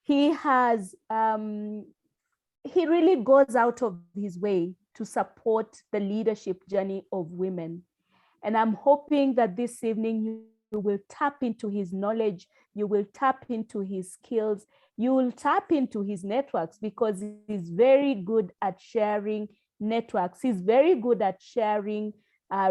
he has, he really goes out of his way to support the leadership journey of women. And I'm hoping that this evening you will tap into his knowledge, you will tap into his skills, you will tap into his networks, because he's very good at sharing networks. He's very good at sharing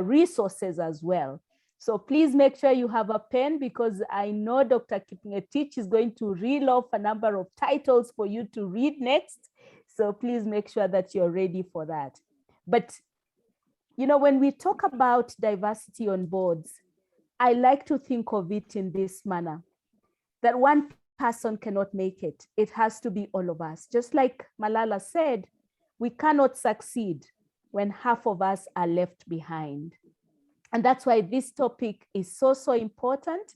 resources as well. So please make sure you have a pen, because I know Dr. Kipngetich is going to reel off a number of titles for you to read next. So please make sure that you're ready for that. But, you know, when we talk about diversity on boards, I like to think of it in this manner, that one person cannot make it. It has to be all of us. Just like Malala said, we cannot succeed when half of us are left behind. And that's why this topic is so, so important.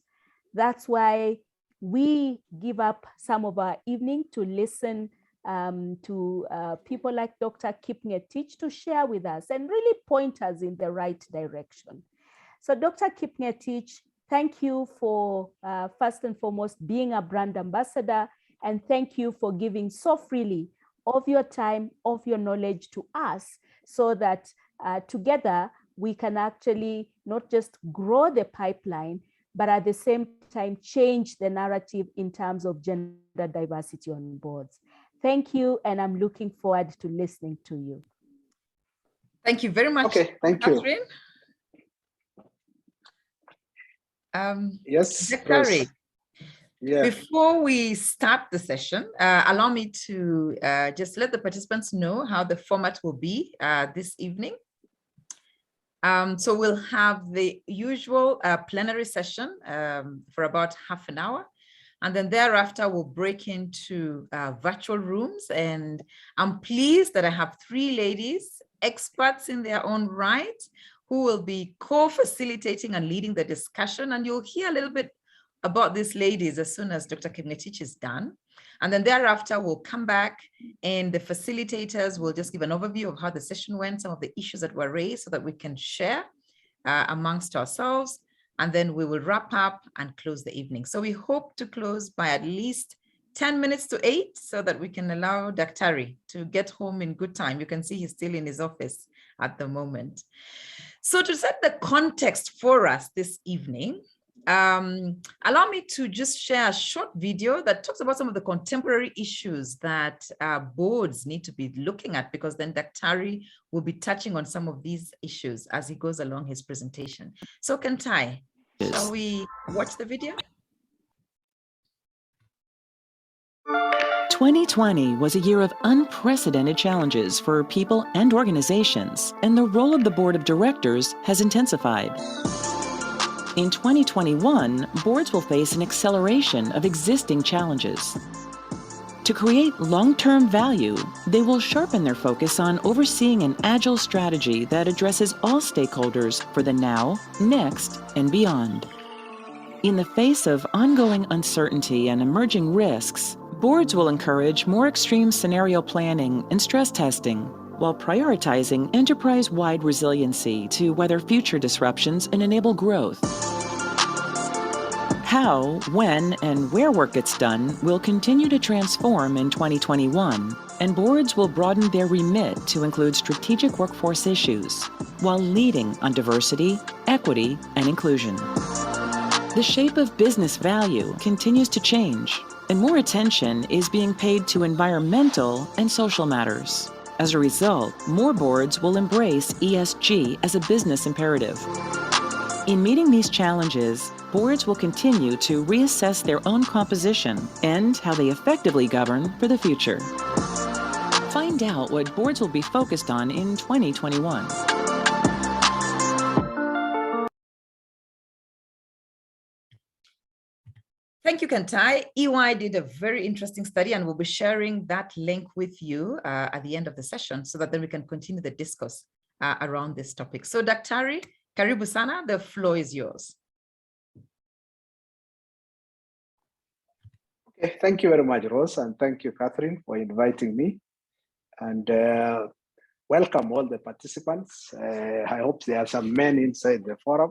That's why we give up some of our evening to listen to people like Dr. Kipngetich to share with us and really point us in the right direction. So Dr. Kipngetich, thank you for first and foremost being a brand ambassador, and thank you for giving so freely of your time, of your knowledge to us, so that together we can actually not just grow the pipeline, but at the same time change the narrative in terms of gender diversity on boards. Thank you, and I'm looking forward to listening to you. Thank you very much. Okay, thank Catherine. you. Yes, Dr. Yeah. Before we start the session, allow me to just let the participants know how the format will be this evening. So we'll have the usual plenary session for about half an hour. And then thereafter, we'll break into virtual rooms. And I'm pleased that I have 3 ladies, experts in their own right, who will be co-facilitating and leading the discussion. And you'll hear a little bit about these ladies as soon as Dr. Kipngetich is done. And then thereafter, we'll come back and the facilitators will just give an overview of how the session went, some of the issues that were raised so that we can share amongst ourselves. And then we will wrap up and close the evening. So we hope to close by at least 10 minutes to 8 so that we can allow Dr. to get home in good time. You can see he's still in his office at the moment. So to set the context for us this evening, allow me to just share a short video that talks about some of the contemporary issues that boards need to be looking at, because then Dr. will be touching on some of these issues as he goes along his presentation. So Kantai, shall we watch the video? 2020 was a year of unprecedented challenges for people and organizations, and the role of the board of directors has intensified. In 2021, boards will face an acceleration of existing challenges. To create long-term value, they will sharpen their focus on overseeing an agile strategy that addresses all stakeholders for the now, next, and beyond. In the face of ongoing uncertainty and emerging risks, boards will encourage more extreme scenario planning and stress testing, while prioritizing enterprise-wide resiliency to weather future disruptions and enable growth. How, when, and where work gets done will continue to transform in 2021, and boards will broaden their remit to include strategic workforce issues, while leading on diversity, equity, and inclusion. The shape of business value continues to change, and more attention is being paid to environmental and social matters. As a result, more boards will embrace ESG as a business imperative. In meeting these challenges, boards will continue to reassess their own composition and how they effectively govern for the future. Find out what boards will be focused on in 2021. Thank you, Kantai. EY did a very interesting study, and we'll be sharing that link with you at the end of the session so that then we can continue the discourse around this topic. So Dr. Karibu sana, the floor is yours. Okay, thank you very much, Rose, and thank you, Catherine, for inviting me. And welcome all the participants. I hope there are some men inside the forum.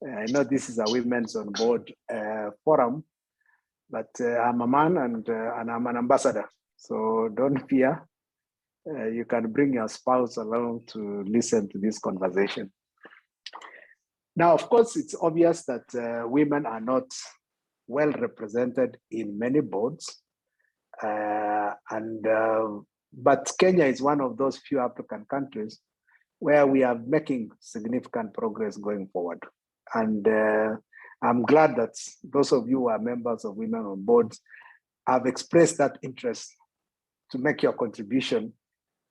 I know this is a Women's on Board forum, but I'm a man and I'm an ambassador. So don't fear. You can bring your spouse along to listen to this conversation. Now, of course, it's obvious that women are not well represented in many boards. But Kenya is one of those few African countries where we are making significant progress going forward. And I'm glad that those of you who are members of Women on Boards have expressed that interest to make your contribution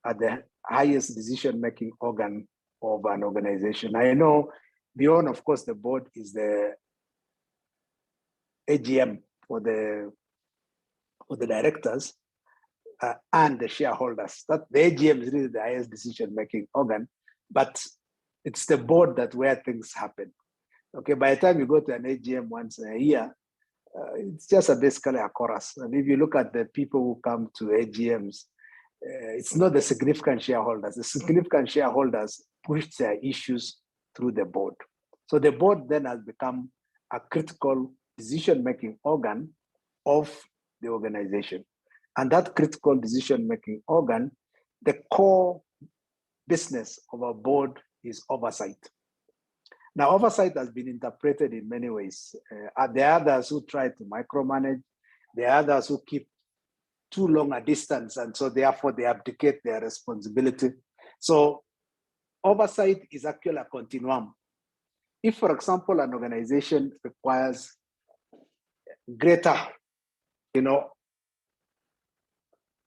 at the highest decision-making organ of an organization. I know beyond, of course, the board is the AGM for the directors and the shareholders. That the AGM is really the highest decision-making organ, but it's the board that where things happen. Okay, by the time you go to an AGM once a year, it's just basically a chorus. And if you look at the people who come to AGMs, it's not the significant shareholders. The significant shareholders push their issues through the board. So the board then has become a critical decision-making organ of the organization. And that critical decision-making organ, the core business of a board is oversight. Now, oversight has been interpreted in many ways. There are others who try to micromanage. There are others who keep too long a distance, and so therefore they abdicate their responsibility. So oversight is actually a continuum. If, for example, an organization requires greater,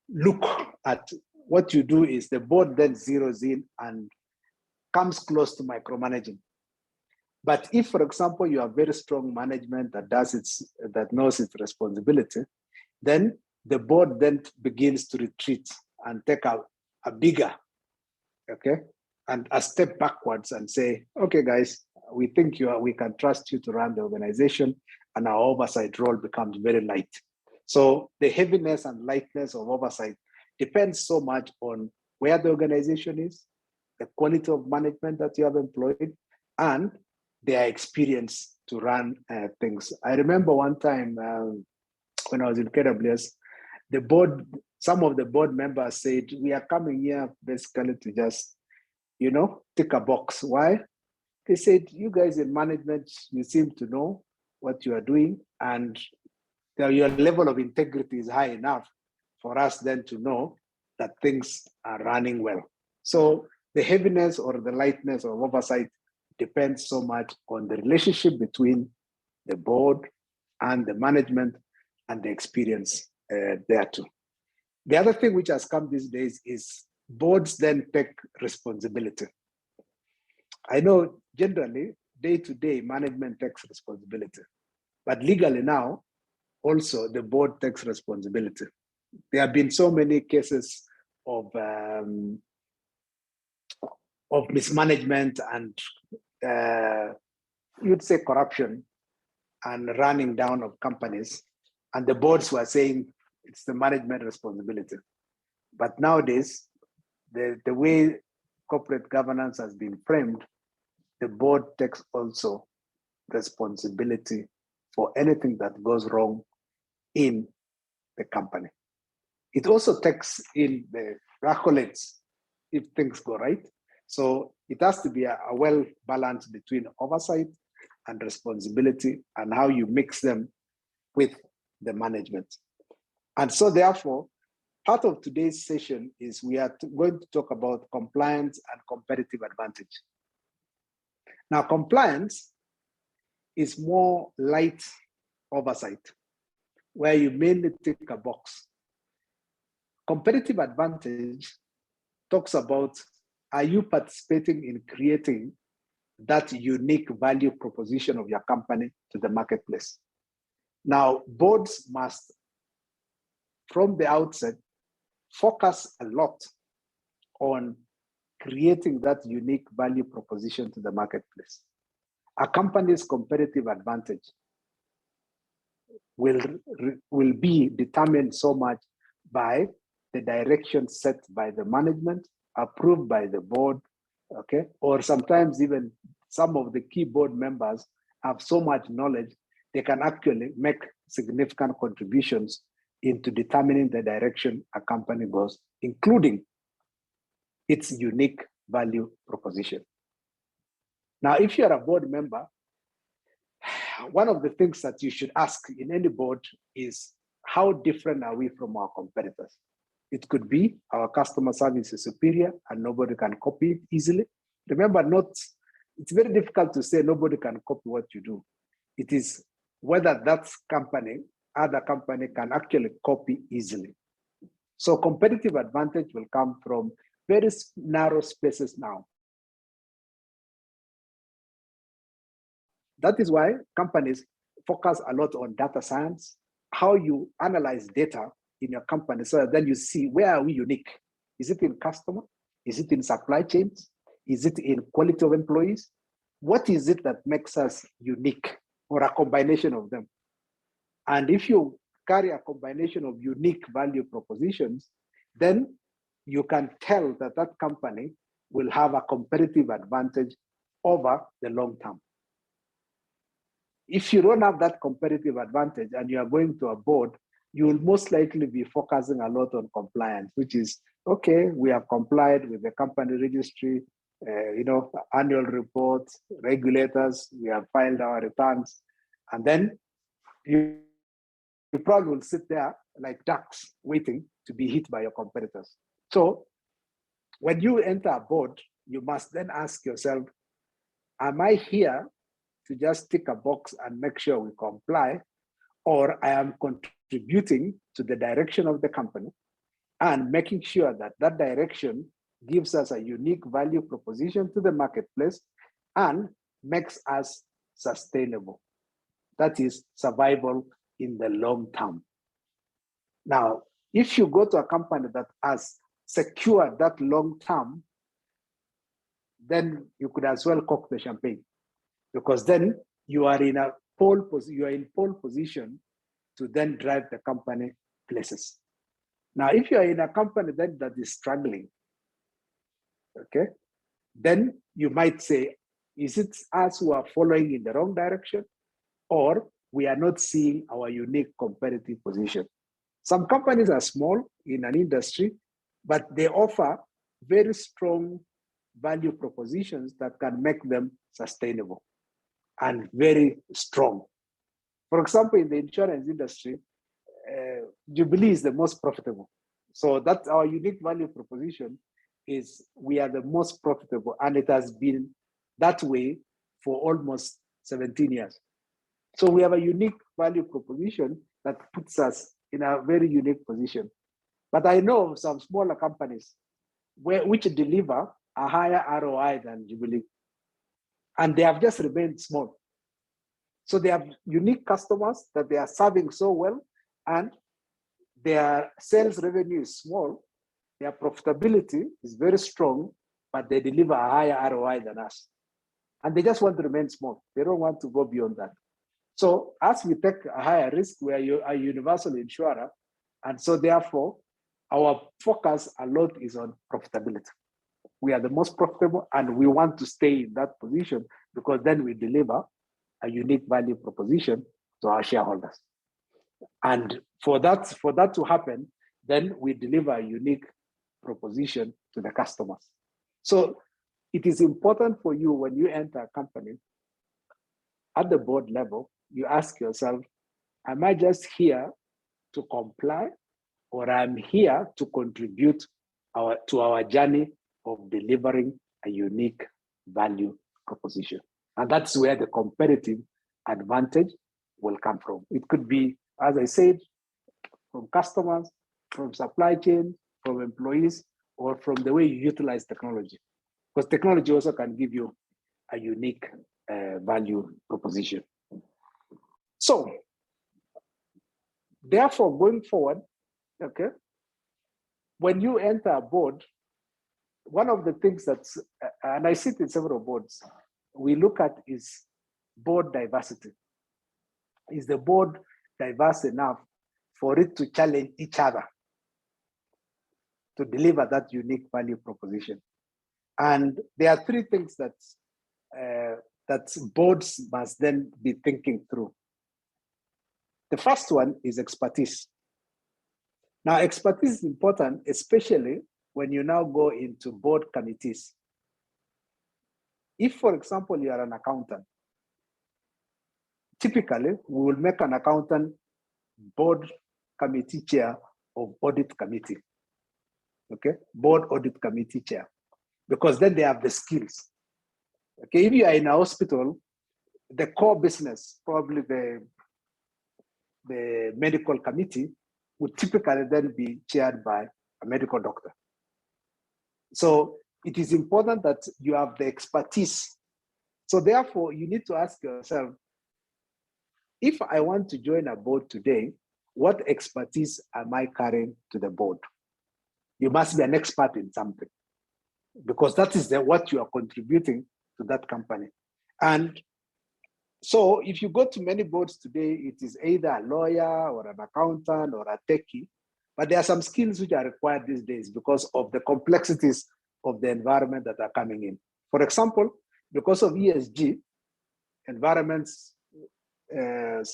look at what you do, is the board then zeroes in and comes close to micromanaging. But if, for example, you have very strong management that knows its responsibility, then the board then begins to retreat and take a bigger, and a step backwards and say, okay, guys, we think we can trust you to run the organization, and our oversight role becomes very light. So the heaviness and lightness of oversight depends so much on where the organization is, the quality of management that you have employed, and their experience to run things. I remember one time when I was in KWS, some of the board members said, we are coming here basically to just, tick a box. Why? They said, you guys in management, you seem to know what you are doing, and your level of integrity is high enough for us then to know that things are running well. So the heaviness or the lightness of oversight depends so much on the relationship between the board and the management and the experience there too. The other thing which has come these days is boards then take responsibility. I know generally day-to-day management takes responsibility, but legally now also the board takes responsibility. There have been so many cases of mismanagement and you'd say corruption and running down of companies, and the boards were saying it's the management responsibility. But nowadays, the way corporate governance has been framed, the board takes also responsibility for anything that goes wrong in the company. It also takes in the accolades if things go right. So it has to be a well balance between oversight and responsibility and how you mix them with the management. And so therefore, part of today's session is we are going to talk about compliance and competitive advantage. Now, compliance is more light oversight, where you mainly tick a box. Competitive advantage talks about, are you participating in creating that unique value proposition of your company to the marketplace? Now, boards must, from the outset, focus a lot on creating that unique value proposition to the marketplace. A company's competitive advantage will be determined so much by the direction set by the management, approved by the board, or sometimes even some of the key board members have so much knowledge they can actually make significant contributions into determining the direction a company goes, including its unique value proposition. Now, if you're a board member, one of the things that you should ask in any board is, how different are we from our competitors? It could be our customer service is superior and nobody can copy it easily. Remember, it's very difficult to say nobody can copy what you do. It is whether that company, other company can actually copy easily. So competitive advantage will come from very narrow spaces now. That is why companies focus a lot on data science, how you analyze data in your company, so that then you see, where are we unique? Is it in customer? Is it in supply chains? Is it in quality of employees? What is it that makes us unique, or a combination of them? And if you carry a combination of unique value propositions, then you can tell that that company will have a competitive advantage over the long term. If you don't have that competitive advantage and you are going to a board, you will most likely be focusing a lot on compliance, which is, okay, we have complied with the company registry, annual reports, regulators, we have filed our returns, and then you probably will sit there like ducks waiting to be hit by your competitors. So when you enter a board, you must then ask yourself, am I here to just tick a box and make sure we comply, or I am contributing to the direction of the company and making sure that that direction gives us a unique value proposition to the marketplace and makes us sustainable. That is survival in the long term. Now, if you go to a company that has secured that long term, then you could as well cork the champagne, because then you are in pole position to then drive the company places. Now, if you are in a company then that is struggling, okay, then you might say, is it us who are following in the wrong direction, or we are not seeing our unique competitive position? Some companies are small in an industry, but they offer very strong value propositions that can make them sustainable and very strong. For example, in the insurance industry, Jubilee is the most profitable. So that's our unique value proposition, is we are the most profitable, and it has been that way for almost 17 years. So we have a unique value proposition that puts us in a very unique position. But I know some smaller companies which deliver a higher ROI than Jubilee, and they have just remained small. So they have unique customers that they are serving so well, and their sales revenue is small, their profitability is very strong, but they deliver a higher ROI than us. And they just want to remain small. They don't want to go beyond that. So as we take a higher risk, we are a universal insurer, and so therefore our focus a lot is on profitability. We are the most profitable, and we want to stay in that position, because then we deliver a unique value proposition to our shareholders. And for that to happen, then we deliver a unique proposition to the customers. So it is important for you, when you enter a company at the board level, you ask yourself, am I just here to comply, or I'm here to contribute to our journey of delivering a unique value proposition? And that's where the competitive advantage will come from. It could be, as I said, from customers, from supply chain, from employees, or from the way you utilize technology. Because technology also can give you a unique value proposition. So, therefore, going forward, okay, when you enter a board, one of the things that's, and I sit in several boards, we look at is board diversity. Is the board diverse enough for it to challenge each other to deliver that unique value proposition? And there are three things that boards must then be thinking through. The first one is expertise. Now, expertise is important, especially when you now go into board committees. If, for example, you are an accountant, typically we will make an accountant board committee chair of audit committee. Okay, board audit committee chair, because then they have the skills. Okay, if you are in a hospital, the core business, probably the medical committee, would typically then be chaired by a medical doctor. So it is important that you have the expertise. So therefore, you need to ask yourself, if I want to join a board today, what expertise am I carrying to the board? You must be an expert in something, because that is what you are contributing to that company. And so if you go to many boards today, it is either a lawyer or an accountant or a techie, but there are some skills which are required these days because of the complexities of the environment that are coming in. For example, because of ESG, environments, the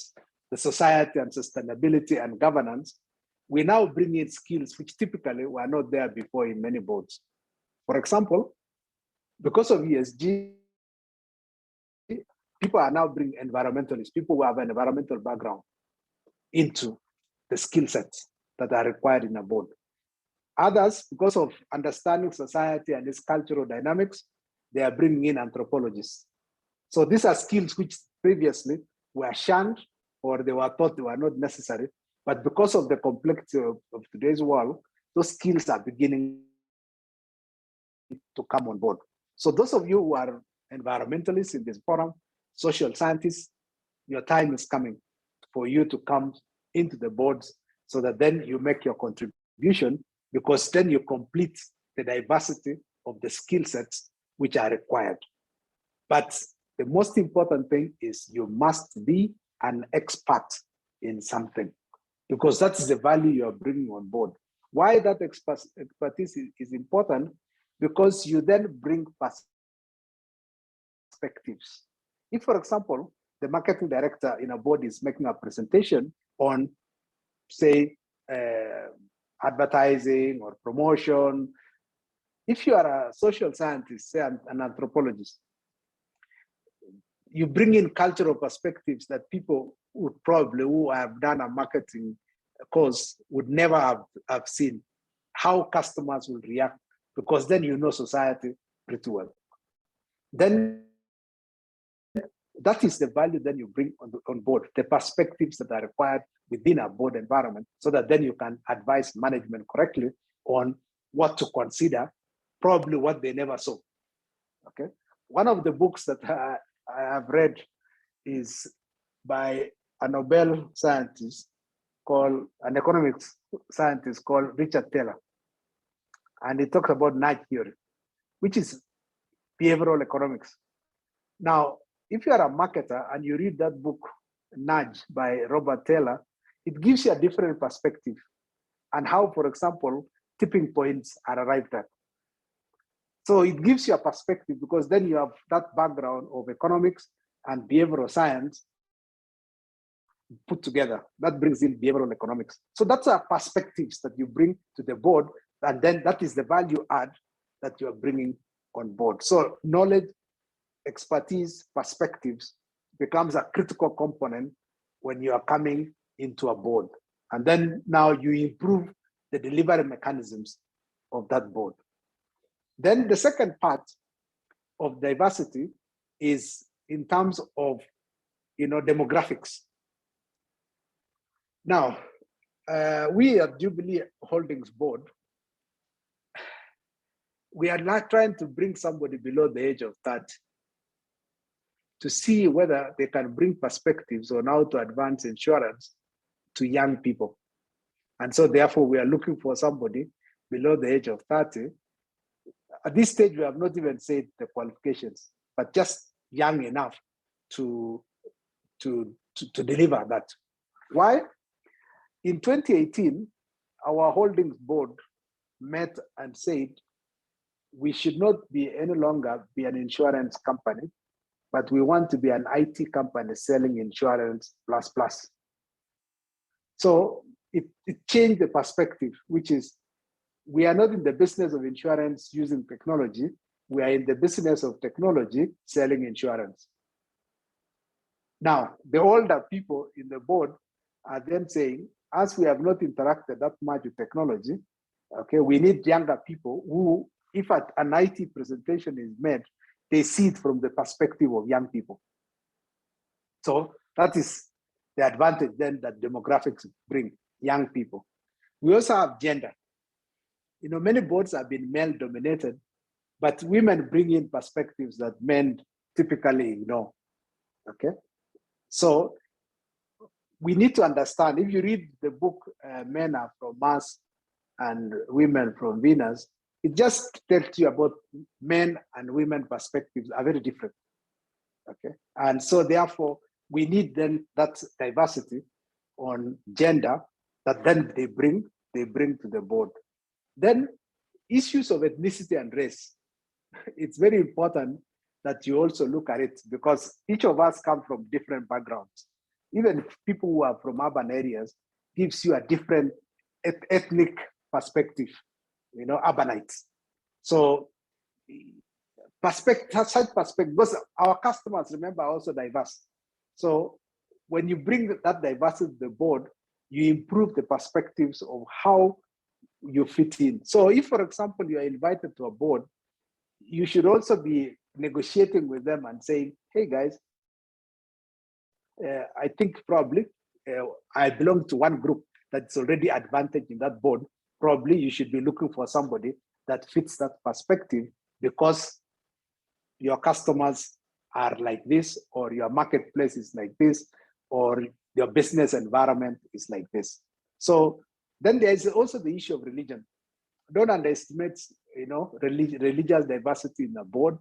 society and sustainability and governance, we now bring in skills which typically were not there before in many boards. For example, because of ESG, people are now bringing environmentalists, people who have an environmental background, into the skill sets that are required in a board. Others, because of understanding society and its cultural dynamics, they are bringing in anthropologists. So these are skills which previously were shunned or they were thought they were not necessary. But because of the complexity of today's world, those skills are beginning to come on board. So those of you who are environmentalists in this forum, social scientists, your time is coming for you to come into the boards so that then you make your contribution, because then you complete the diversity of the skill sets which are required. But the most important thing is you must be an expert in something, because that is the value you are bringing on board. Why that expertise is important? Because you then bring perspectives. If, for example, the marketing director in a board is making a presentation on, say, advertising or promotion, if you are a social scientist, say an anthropologist, you bring in cultural perspectives that people would probably, who have done a marketing course, would never have seen. How customers will react, because then you know society pretty well. Then that is the value that you bring on board, the perspectives that are required within a board environment, so that then you can advise management correctly on what to consider, probably what they never saw. Okay. One of the books that I have read is by a Nobel scientist called, an economics scientist called Richard Taylor. And he talks about nudge theory, which is behavioral economics. Now, if you are a marketer and you read that book, Nudge by Robert Taylor, it gives you a different perspective and how, for example, tipping points are arrived at. So it gives you a perspective, because then you have that background of economics and behavioral science put together. That brings in behavioral economics. So that's our perspectives that you bring to the board, and then that is the value add that you are bringing on board. So knowledge, expertise, perspectives becomes a critical component when you are coming into a board. And then now you improve the delivery mechanisms of that board. Then the second part of diversity is in terms of, demographics. Now, we at Jubilee Holdings Board, we are not trying to bring somebody below the age of 30 to see whether they can bring perspectives on how to advance insurance to young people. And so therefore we are looking for somebody below the age of 30. At this stage, we have not even said the qualifications, but just young enough to deliver that. Why? In 2018, our holdings board met and said, we should not be any longer be an insurance company, but we want to be an IT company selling insurance plus plus. So it changed the perspective, which is we are not in the business of insurance using technology. We are in the business of technology selling insurance. Now, the older people in the board are then saying, as we have not interacted that much with technology, okay, we need younger people who, if an IT presentation is made, they see it from the perspective of young people. So that is the advantage then that demographics bring, young people. We also have gender. You know, many boards have been male dominated, but women bring in perspectives that men typically ignore, okay? So we need to understand, if you read the book, Men Are From Mars and Women From Venus, it just tells you about men and women perspectives are very different, okay? And so therefore, we need then that diversity on gender that then they bring to the board. Then issues of ethnicity and race, it's very important that you also look at it because each of us come from different backgrounds. Even people who are from urban areas gives you a different ethnic perspective, you know, urbanites. So such perspective, because our customers, remember, are also diverse. So when you bring that diversity to the board, you improve the perspectives of how you fit in. So if, for example, you are invited to a board, you should also be negotiating with them and saying, hey guys, I think probably I belong to one group that's already advantaged in that board. Probably you should be looking for somebody that fits that perspective because your customers are like this, or your marketplace is like this, or your business environment is like this. So then there is also the issue of religion. Don't underestimate, you know, religious diversity in the board.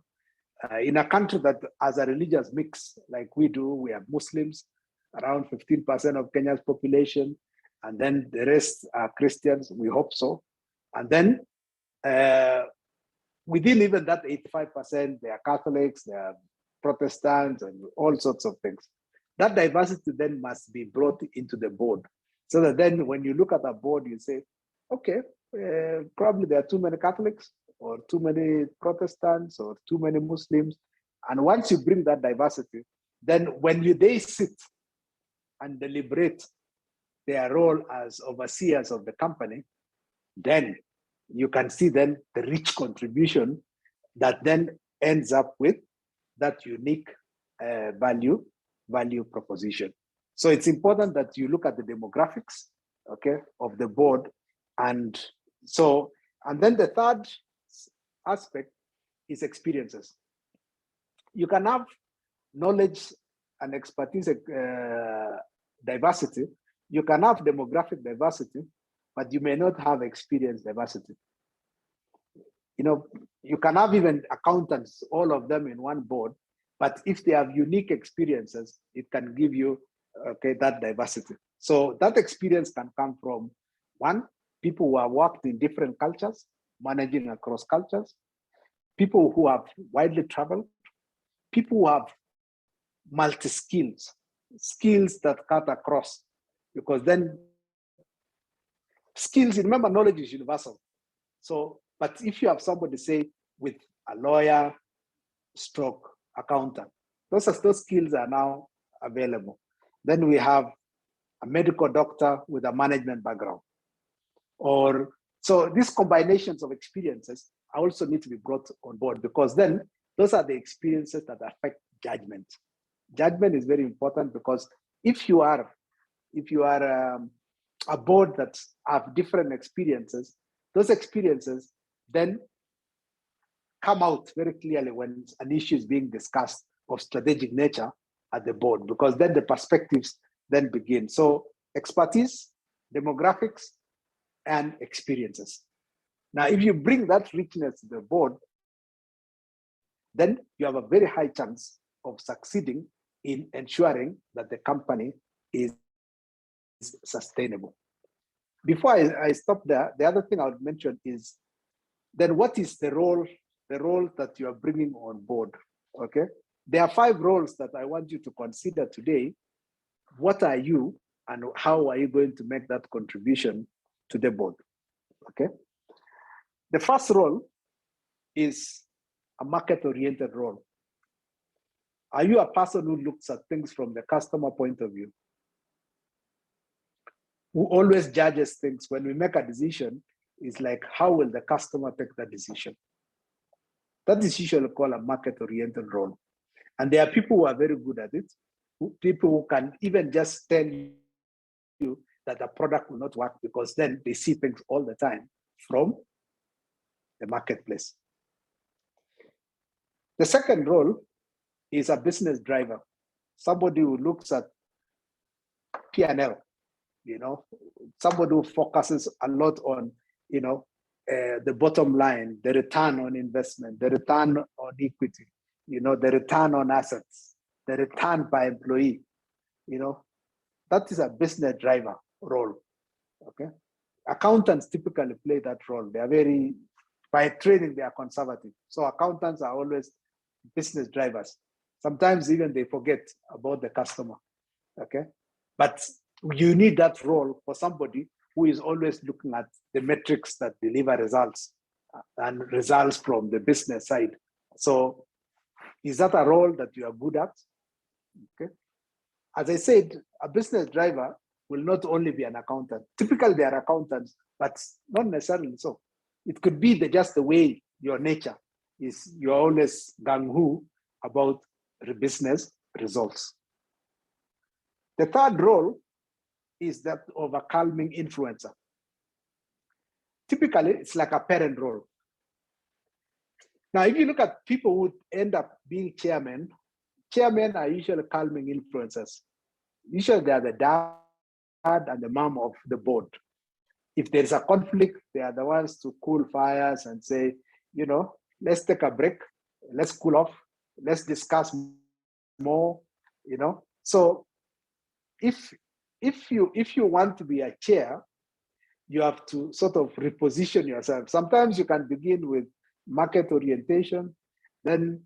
In a country that has a religious mix like we do, we have Muslims, around 15% of Kenya's population, and then the rest are Christians, we hope so. And then within even that 85%, they are Catholics, they are Protestants, and all sorts of things. That diversity then must be brought into the board. So that then when you look at a board, you say, okay, probably there are too many Catholics, or too many Protestants, or too many Muslims. And once you bring that diversity, then when they sit and deliberate their role as overseers of the company, then you can see then the rich contribution that then ends up with that unique value proposition. So it's important that you look at the demographics, okay, of the board. And then the third aspect is experiences. You can have knowledge and expertise diversity. You can have demographic diversity, but you may not have experience diversity. You know, you can have even accountants, all of them in one board, but if they have unique experiences, it can give you, okay, that diversity. So that experience can come from, one, people who have worked in different cultures, managing across cultures, people who have widely traveled, people who have multi-skills, skills that cut across, because then skills, remember, knowledge is universal. So, but if you have somebody, say, with a lawyer, stroke, accountant, those skills are now available. Then we have a medical doctor with a management background. Or so these combinations of experiences also need to be brought on board, because then those are the experiences that affect judgment. Judgment is very important, because if you are a board that have different experiences, those experiences then come out very clearly when an issue is being discussed of strategic nature at the board, because then the perspectives then begin. So expertise, demographics, and experiences. Now, if you bring that richness to the board, then you have a very high chance of succeeding in ensuring that the company is sustainable. Before I stop there, the other thing I would mention is, then what is the role that you are bringing on board, okay? There are 5 roles that I want you to consider today. What are you, and how are you going to make that contribution to the board? Okay. The first role is a market-oriented role. Are you a person who looks at things from the customer point of view? Who always judges things when we make a decision? Is like, how will the customer take that decision? That decision we call a market-oriented role. And there are people who are very good at it. People who can even just tell you that the product will not work because then they see things all the time from the marketplace. The second role is a business driver, somebody who looks at P&L, somebody who focuses a lot on, the bottom line, the return on investment, the return on equity, the return on assets, the return per employee, that is a business driver role, okay? Accountants typically play that role. They are by training, they are conservative. So accountants are always business drivers. Sometimes even they forget about the customer, okay? But you need that role for somebody who is always looking at the metrics that deliver results and results from the business side. So is that a role that you are good at? Okay. As I said, a business driver will not only be an accountant. Typically they are accountants, but not necessarily so. It could be just the way your nature is, you're always gung-ho about the business results. The third role is that of a calming influencer. Typically, it's like a parent role. Now, if you look at people who end up being chairmen are usually calming influencers. Usually they are the dad and the mom of the board. If there's a conflict, they are the ones to cool fires and say, let's take a break, let's cool off, let's discuss more, So if you want to be a chair, you have to sort of reposition yourself. Sometimes you can begin with market orientation, then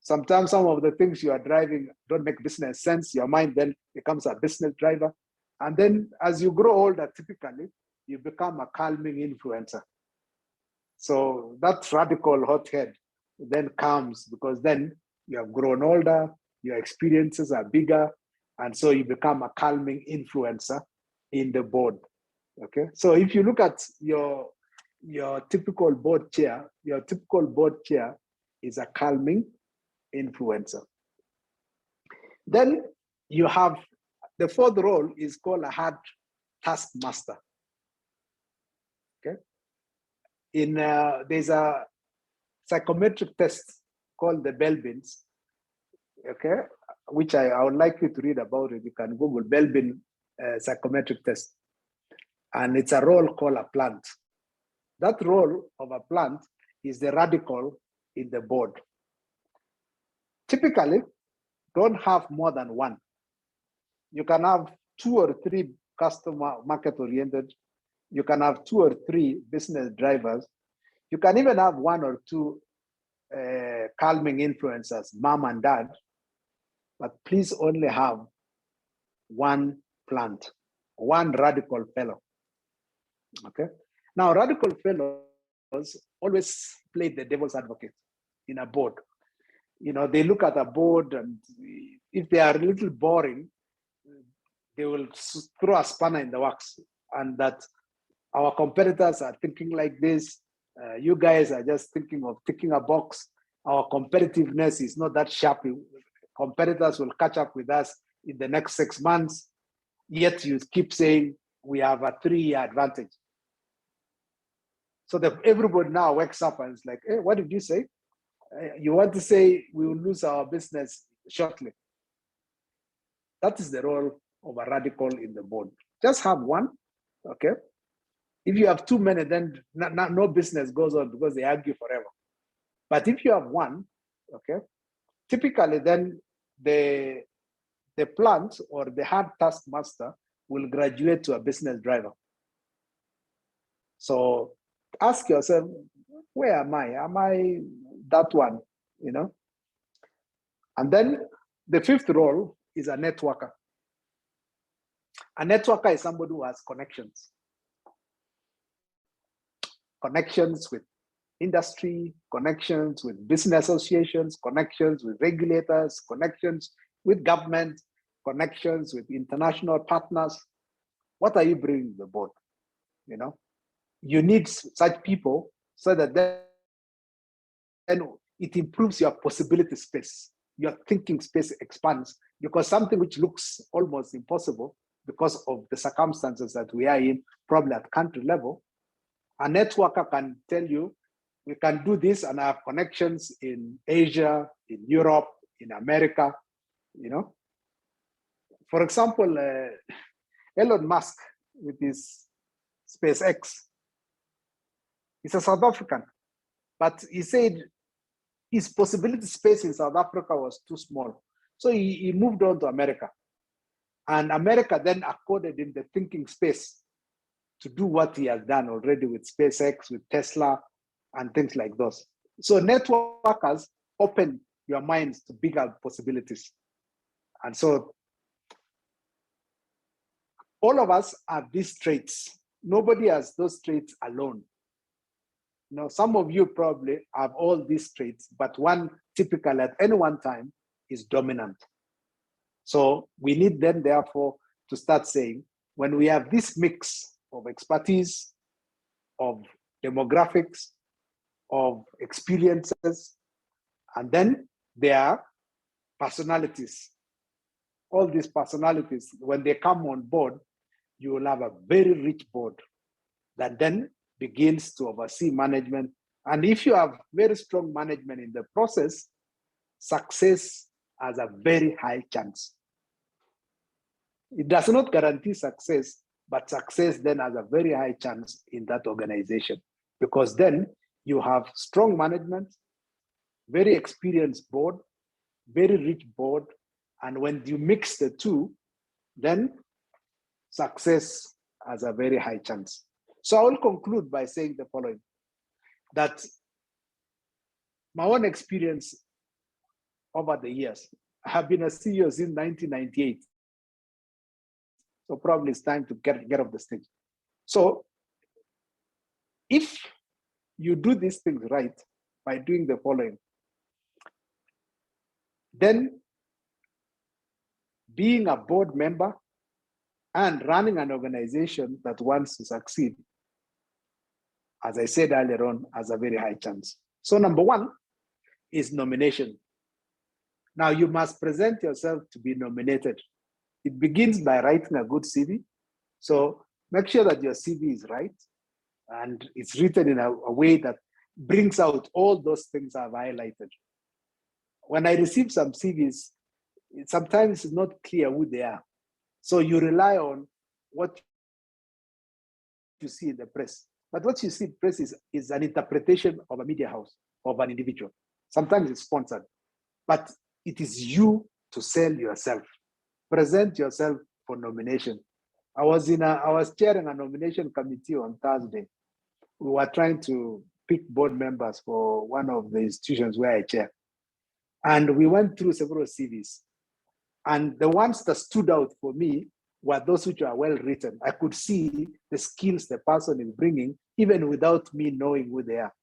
sometimes some of the things you are driving don't make business sense. Your mind then becomes a business driver. And then as you grow older, typically, you become a calming influencer. So that radical hothead then comes because then you have grown older, your experiences are bigger, and so you become a calming influencer in the board. Okay, so if you look at your typical board chair, is a calming influencer. Then you have the fourth role is called a hard taskmaster. Okay, there's a psychometric test called the Belbins. Okay, which I would like you to read about it. You can Google Belbin psychometric test, and it's a role called a plant. That role of a plant is the radical in the board. Typically, don't have more than one. You can have 2 or 3 customer market oriented. You can have 2 or 3 business drivers. You can even have 1 or 2 calming influencers, mom and dad, but please only have 1 plant, 1 radical fellow. Okay. Now, radical fellows always play the devil's advocate in a board. They look at a board, and if they are a little boring, they will throw a spanner in the works, and that our competitors are thinking like this. You guys are just thinking of ticking a box. Our competitiveness is not that sharp. Competitors will catch up with us in the next 6 months. Yet you keep saying we have a 3-year advantage. So that everybody now wakes up and is like, hey, what did you say? You want to say we will lose our business shortly. That is the role of a radical in the board. Just have 1, okay? If you have too many, then no business goes on because they argue forever. But if you have 1, okay, typically then the plant or the hard taskmaster will graduate to a business driver. So ask yourself, where am I? Am I that one? And then the 5th role is a networker. A networker is somebody who has connections. Connections with industry, connections with business associations, connections with regulators, connections with government, connections with international partners. What are you bringing to the board? You know, you need such people so that then it improves your possibility space. Your thinking space expands, because something which looks almost impossible because of the circumstances that we are in, probably at country level, a networker can tell you, we can do this, and I have connections in Asia, in Europe, in America, you know. For example, Elon Musk with his SpaceX, he's a South African, but he said his possibility space in South Africa was too small. So he moved on to America. And America then accorded him the thinking space to do what he has done already with SpaceX, with Tesla, and things like those. So networkers open your minds to bigger possibilities. And so all of us have these traits. Nobody has those traits alone. You know, some of you probably have all these traits, but one typically at any one time is dominant. So we need then, therefore, to start saying, when we have this mix of expertise, of demographics, of experiences, and then there are personalities. All these personalities, when they come on board, you will have a very rich board that then begins to oversee management. And if you have very strong management in the process, success has a very high chance. It does not guarantee success, but success then has a very high chance in that organization, because then you have strong management, very experienced board, very rich board, and when you mix the two, then success has a very high chance. So I will conclude by saying the following, that my own experience over the years, I have been a CEO since 1998. So probably it's time to get off the stage. So if you do these things right by doing the following, then being a board member and running an organization that wants to succeed, as I said earlier on, has a very high chance. So number one is nomination. Now you must present yourself to be nominated. It begins by writing a good CV. So make sure that your CV is right and it's written in a way that brings out all those things I've highlighted. When I receive some CVs, sometimes it's not clear who they are. So you rely on what you see in the press. But what you see in the press is an interpretation of a media house, of an individual. Sometimes it's sponsored, but it is you to sell yourself. Present yourself for nomination. I was chairing a nomination committee on Thursday. We were trying to pick board members for one of the institutions where I chair. And we went through several CVs. And the ones that stood out for me were those which are well written. I could see the skills the person is bringing, even without me knowing who they are.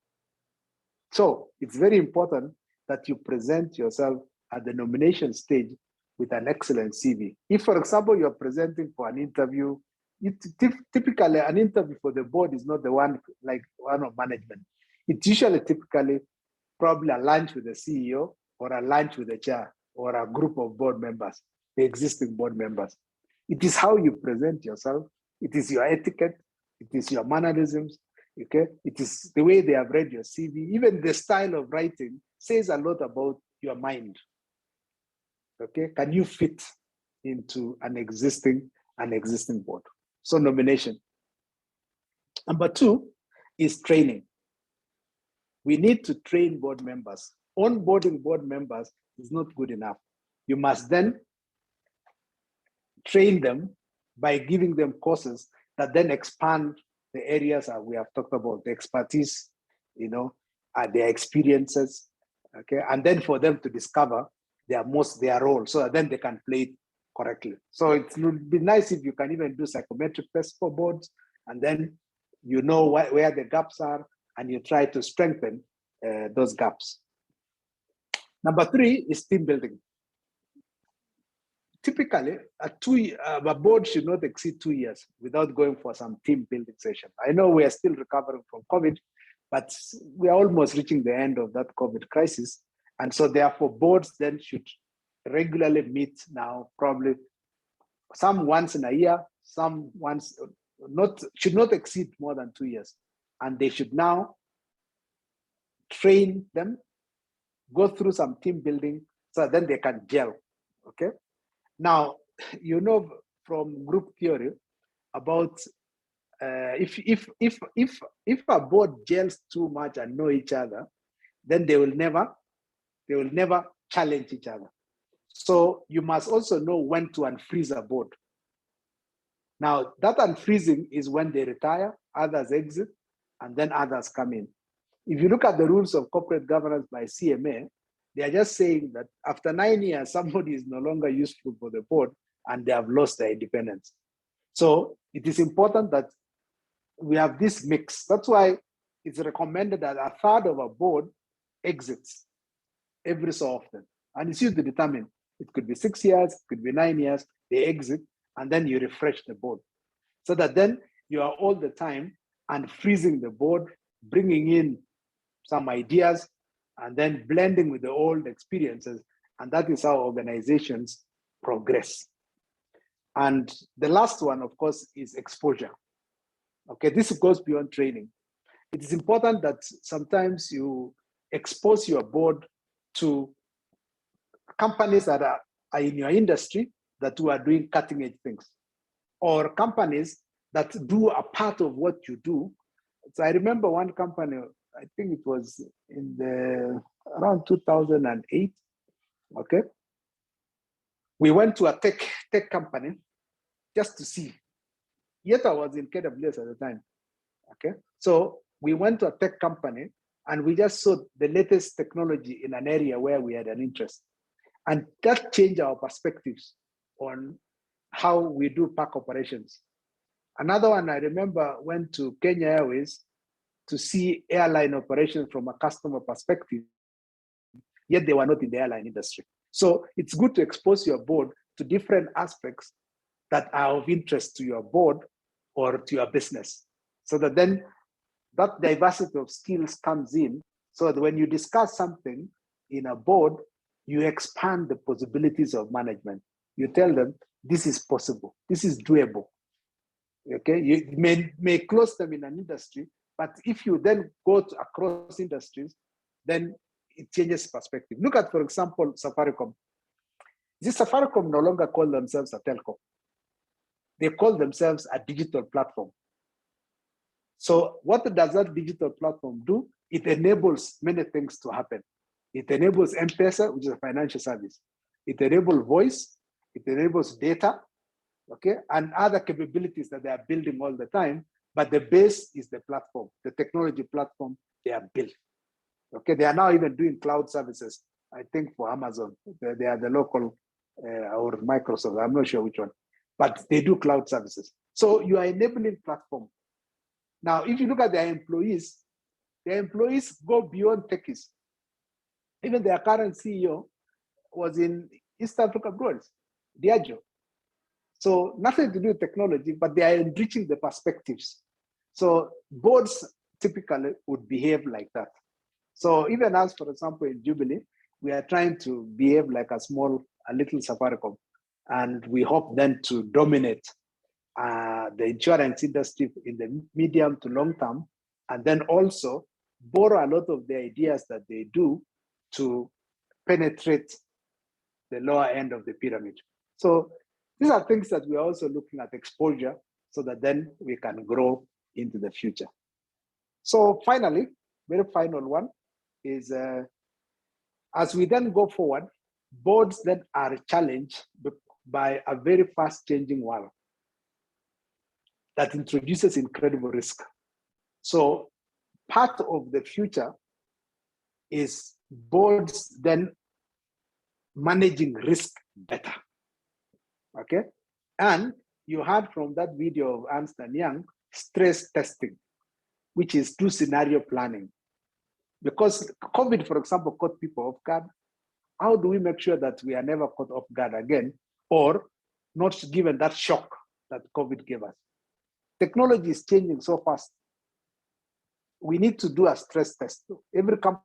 So it's very important that you present yourself at the nomination stage with an excellent CV. If, for example, you're presenting for an interview, typically an interview for the board is not the one like one of management. It's usually typically probably a lunch with the CEO or a lunch with the chair or a group of board members, the existing board members. It is how you present yourself. It is your etiquette. It is your mannerisms. Okay, it is the way they have read your CV. Even the style of writing says a lot about your mind. Okay, can you fit into an existing board? So nomination. Number two is training. We need to train board members. Onboarding board members is not good enough. You must then train them by giving them courses that then expand the areas that we have talked about, the expertise, their experiences, okay, and then for them to discover their role, so that then they can play it correctly. So it would be nice if you can even do psychometric tests for boards, and then you know where the gaps are, and you try to strengthen those gaps. Number 3 is team building. Typically, a board should not exceed 2 years without going for some team building session. I know we are still recovering from COVID, but we are almost reaching the end of that COVID crisis. And so therefore, boards then should regularly meet now, probably some once in a year, some once, should not exceed more than 2 years. And they should now train them, go through some team building, so then they can gel, okay? Now, you know from group theory about if a board gels too much and know each other, then they will never challenge each other. So you must also know when to unfreeze a board. Now, that unfreezing is when they retire, others exit, and then others come in. If you look at the rules of corporate governance by CMA, they are just saying that after 9 years, somebody is no longer useful for the board and they have lost their independence. So it is important that we have this mix. That's why it's recommended that a third of a board exits every so often. And it's used to determine, it could be 6 years, it could be 9 years, they exit, and then you refresh the board. So that then you are all the time unfreezing the board, bringing in some ideas, and then blending with the old experiences. And that is how organizations progress. And the last one, of course, is exposure. Okay, this goes beyond training. It is important that sometimes you expose your board to companies that are in your industry that are doing cutting edge things, or companies that do a part of what you do. So I remember one company, I think it was in around 2008, okay? We went to a tech company just to see. Yet I was in KWS at the time, okay? So we went to a tech company and we just saw the latest technology in an area where we had an interest. And that changed our perspectives on how we do park operations. Another one I remember went to Kenya Airways to see airline operations from a customer perspective, yet they were not in the airline industry. So it's good to expose your board to different aspects that are of interest to your board or to your business, so that then that diversity of skills comes in, so that when you discuss something in a board, you expand the possibilities of management. You tell them, this is possible, this is doable. Okay, you may close them in an industry, but if you then go across industries, then it changes perspective. Look at, for example, Safaricom. This Safaricom no longer call themselves a telco. They call themselves a digital platform. So what does that digital platform do? It enables many things to happen. It enables M-Pesa, which is a financial service. It enables voice, it enables data, okay, and other capabilities that they are building all the time. But the base is the platform, the technology platform they have built. Okay, they are now even doing cloud services, I think for Amazon. They are the local or Microsoft, I'm not sure which one, but they do cloud services. So you are enabling platform. Now, if you look at their employees go beyond techies. Even their current CEO was in East Africa Broads, Diageo. So nothing to do with technology, but they are enriching the perspectives. So boards typically would behave like that. So even as, for example, in Jubilee, we are trying to behave like a little Safaricom. And we hope then to dominate the insurance industry in the medium to long term, and then also borrow a lot of the ideas that they do to penetrate the lower end of the pyramid. So these are things that we are also looking at exposure, so that then we can grow into the future. So finally, very final one is, as we then go forward, boards then are challenged by a very fast changing world that introduces incredible risk. So part of the future is boards then managing risk better. okay? And you heard from that video of Ernst & Young, stress testing, which is do scenario planning. Because COVID, for example, caught people off guard. How do we make sure that we are never caught off guard again, or not given that shock that COVID gave us? Technology is changing so fast. We need to do a stress test. Every company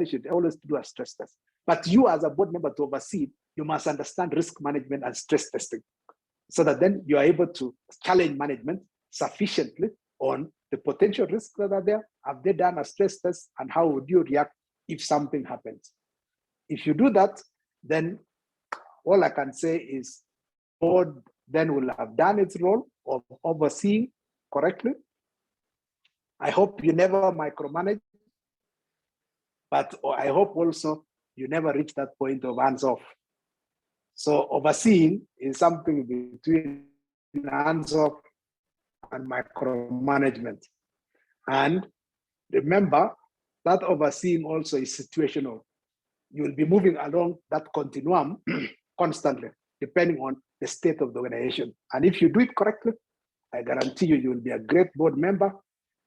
should always do a stress test. But you as a board member to oversee, you must understand risk management and stress testing, so that then you are able to challenge management sufficiently on the potential risks that are there. Have they done a stress test, and how would you react if something happens? If you do that, then all I can say is board then will have done its role of overseeing correctly. I hope you never micromanage, but I hope also you never reach that point of hands off. So overseeing is something between hands off and micromanagement. And remember that overseeing also is situational. You will be moving along that continuum constantly, depending on the state of the organization. And if you do it correctly, I guarantee you, you will be a great board member,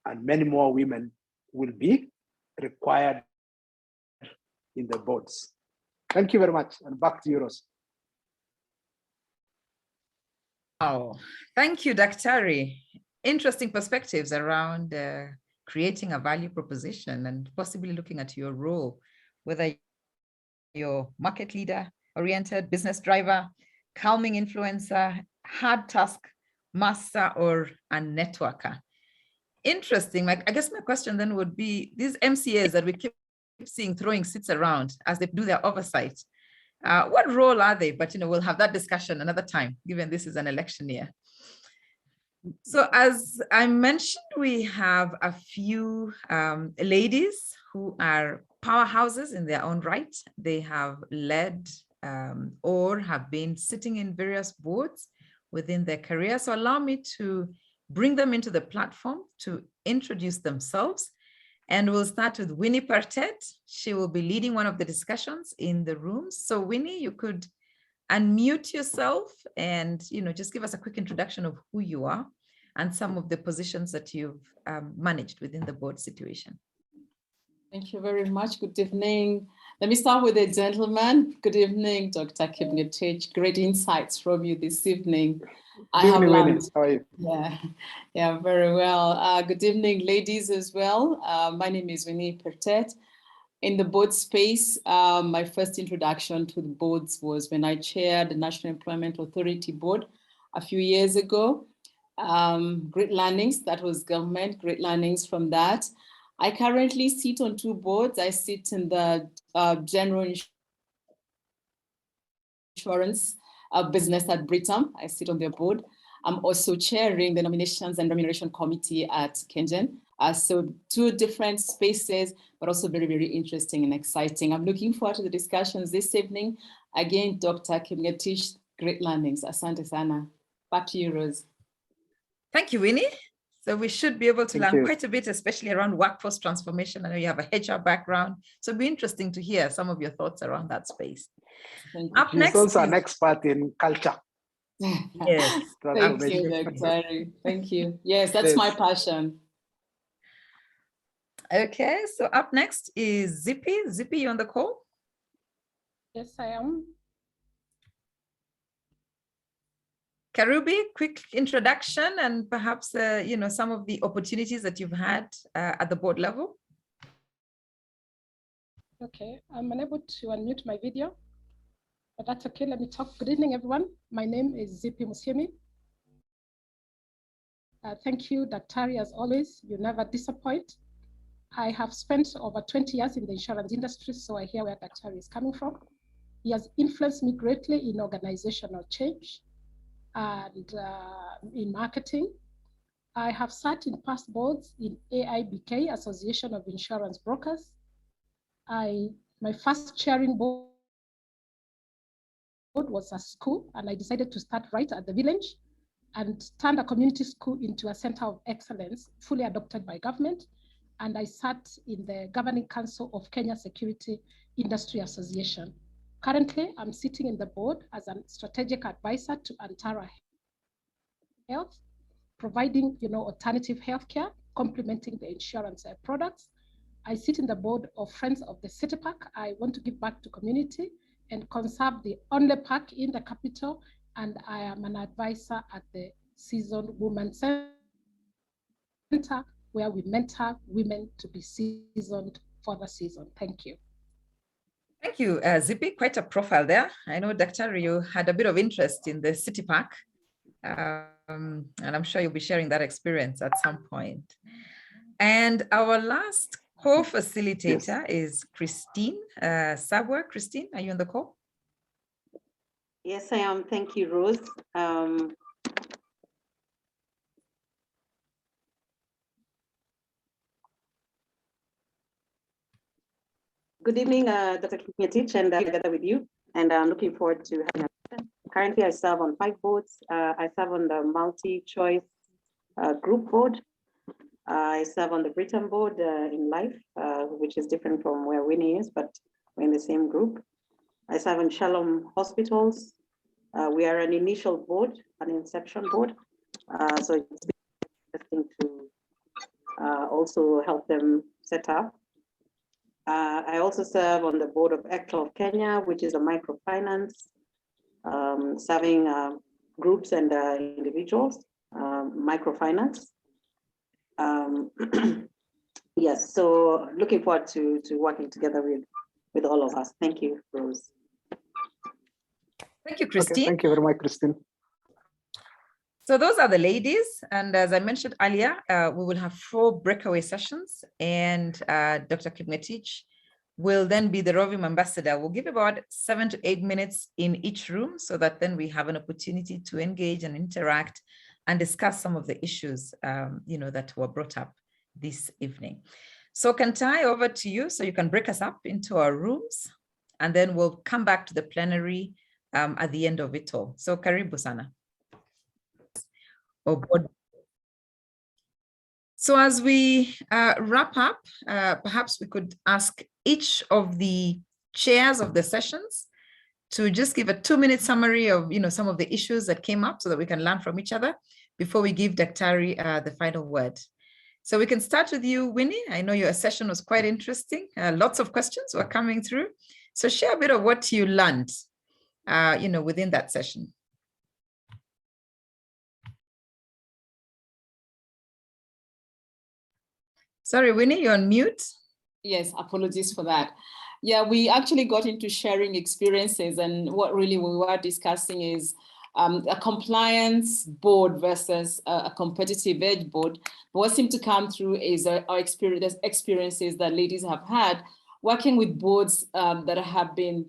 and many more women will be required in the boards. Thank you very much, and back to you, Rose. Oh, thank you, Daktari. Interesting perspectives around creating a value proposition and possibly looking at your role, whether you're market leader, oriented, business driver, calming influencer, hard task master, or a networker. Interesting. I guess my question then would be, these MCAs that we keep seeing throwing seats around as they do their oversight, what role are they? But we'll have that discussion another time, given this is an election year. So as I mentioned, we have a few ladies who are powerhouses in their own right. They have led or have been sitting in various boards within their career. So allow me to bring them into the platform to introduce themselves. And we'll start with Winnie Pertet. She will be leading one of the discussions in the room. So Winnie, you could unmute yourself and just give us a quick introduction of who you are and some of the positions that you've managed within the board situation. Thank you very much. Good evening. Let me start with the gentleman. Good evening, Dr. Kipngetich. Great insights from you this evening. I have learned. How are you? Yeah, very well. Good evening, ladies as well. My name is Winnie Pertet. In the board space, my first introduction to the boards was when I chaired the National Employment Authority Board a few years ago. Great learnings, that was government, great learnings from that. I currently sit on two boards. I sit in the general insurance business at Britam. I sit on their board. I'm also chairing the Nominations and Remuneration Committee at Kengen. So two different spaces, but also very, very interesting and exciting. I'm looking forward to the discussions this evening. Again, Dr. Kipngetich, great learnings. Asante sana. Back to you, Rose. Thank you, Winnie. So we should be able to learn quite a bit, especially around workforce transformation. I know you have a HR background, so it'd be interesting to hear some of your thoughts around that space. Up next, also an expert in culture. Yes. Thank you, Dr. Thank you. Yes, that's my passion. Okay, so up next is Zippy. Zippy, you on the call? Yes, I am. Karubi, quick introduction and perhaps some of the opportunities that you've had at the board level. Okay, I'm unable to unmute my video, but that's okay. Let me talk. Good evening, everyone. My name is Zippy Musiemi. Thank you, Daktari, as always. You never disappoint. I have spent over 20 years in the insurance industry, so I hear where Daktari is coming from. He has influenced me greatly in organizational change and in marketing. I have sat in past boards in AIBK, Association of Insurance Brokers. My first chairing board was a school, and I decided to start right at the village and turned a community school into a center of excellence, fully adopted by government. And I sat in the governing council of Kenya Security Industry Association. Currently, I'm sitting in the board as a strategic advisor to Antara Health, providing alternative healthcare, complementing the insurance products. I sit in the board of Friends of the City Park. I want to give back to community and conserve the only park in the capital. And I am an advisor at the Seasoned Women Center, where we mentor women to be seasoned for the season. Thank you. Thank you, Zippy. Quite a profile there. I know, Dr. you had a bit of interest in the City Park, and I'm sure you'll be sharing that experience at some point. And our last co-facilitator is Christine Sabwa. Christine, are you on the call? Yes, I am. Thank you, Rose. Good evening, Dr. Kipngetich, and together with you. And I'm looking forward to having a currently I serve on 5 boards. I serve on the multi-choice group board. I serve on the Britain board in life, which is different from where Winnie is, but we're in the same group. I serve on Shalom Hospitals. We are an initial board, an inception board. So it's interesting to also help them set up. I also serve on the board of ACT of Kenya, which is a microfinance, serving groups and individuals, microfinance. Yes, so looking forward to working together with all of us. Thank you, Rose. Thank you, Christine. Okay, thank you very much, Christine. So those are the ladies. And as I mentioned earlier, we will have 4 breakaway sessions, and Dr. Kipngetich will then be the Rovim ambassador. We'll give about 7 to 8 minutes in each room so that then we have an opportunity to engage and interact and discuss some of the issues that were brought up this evening. So Kantai, over to you so you can break us up into our rooms, and then we'll come back to the plenary at the end of it all. So karibu sana. So as we wrap up, perhaps we could ask each of the chairs of the sessions to just give a 2-minute summary of some of the issues that came up so that we can learn from each other before we give Daktari the final word. So we can start with you, Winnie. I know your session was quite interesting. Lots of questions were coming through. So share a bit of what you learned within that session. Sorry, Winnie, you're on mute. Yes, apologies for that. Yeah, we actually got into sharing experiences, and what really we were discussing is a compliance board versus a competitive edge board. What seemed to come through is our experiences that ladies have had working with boards that have been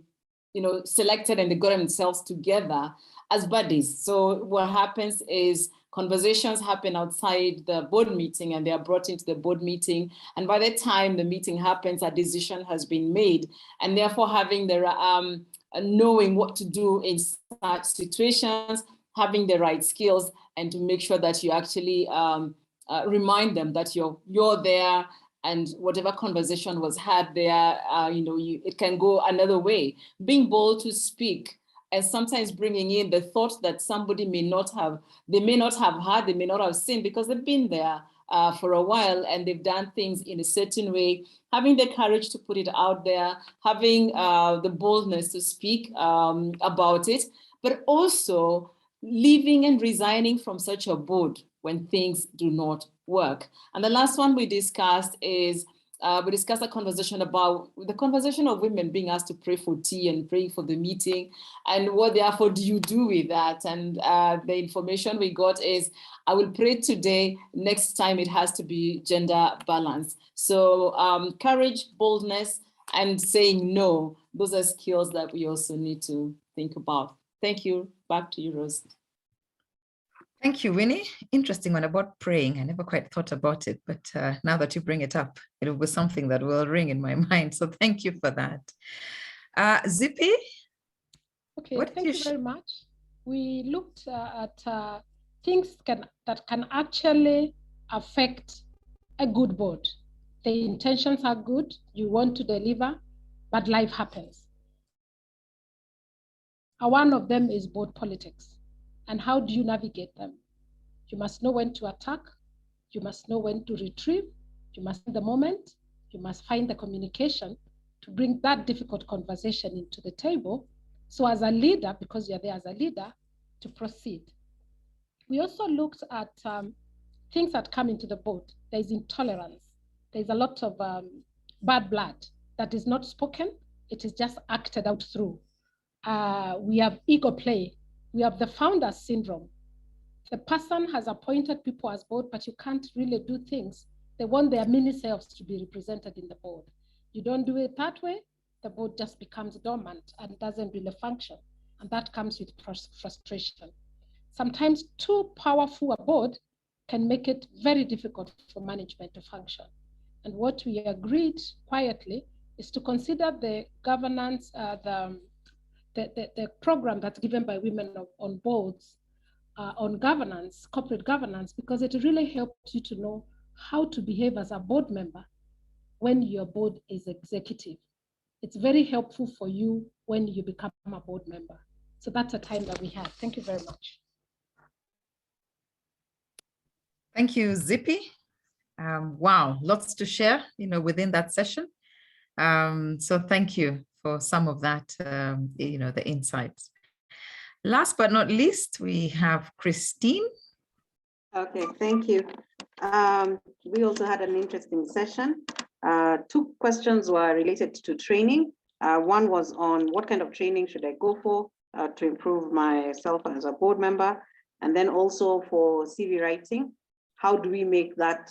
selected, and they got themselves together as buddies. So what happens is conversations happen outside the board meeting, and they are brought into the board meeting. And by the time the meeting happens, a decision has been made, and therefore having the knowing what to do in such situations, having the right skills, and to make sure that you actually remind them that you're there, and whatever conversation was had there, it can go another way. Being bold to speak, and sometimes bringing in the thought that somebody may not have heard, they may not have seen, because they've been there for a while and they've done things in a certain way. Having the courage to put it out there, having the boldness to speak about it, but also leaving and resigning from such a board when things do not work. And the last one we discussed is we discussed a conversation about the conversation of women being asked to pray for tea and pray for the meeting, and what therefore do you do with that? And the information we got is, I will pray today, next time it has to be gender balance. So courage, boldness, and saying no, those are skills that we also need to think about. Thank you. Back to you, Rose. Thank you, Winnie. Interesting one about praying. I never quite thought about it, but now that you bring it up, it will be something that will ring in my mind. So thank you for that. Zippy? Okay, thank you very much. We looked at things that can actually affect a good board. The intentions are good, you want to deliver, but life happens. One of them is board politics. And how do you navigate them? You must know when to attack. You must know when to retrieve. You must know the moment. You must find the communication to bring that difficult conversation into the table. So as a leader, because you're there as a leader, to proceed. We also looked at things that come into the board. There's intolerance. There's a lot of bad blood that is not spoken. It is just acted out through. We have ego play. We have the founder syndrome. The person has appointed people as board, but you can't really do things. They want their mini selves to be represented in the board. You don't do it that way, the board just becomes dormant and doesn't really function. And that comes with frustration. Sometimes too powerful a board can make it very difficult for management to function. And what we agreed quietly is to consider the governance, the program that's given by women on boards, on governance, corporate governance, because it really helps you to know how to behave as a board member when your board is executive. It's very helpful for you when you become a board member. So that's a time that we had. Thank you very much. Thank you, Zippy. Wow, lots to share, within that session. So thank you for some of that, the insights. Last but not least, we have Christine. Okay, thank you. We also had an interesting session. Two questions were related to training. One was on what kind of training should I go for to improve myself as a board member? And then also for CV writing, how do we make that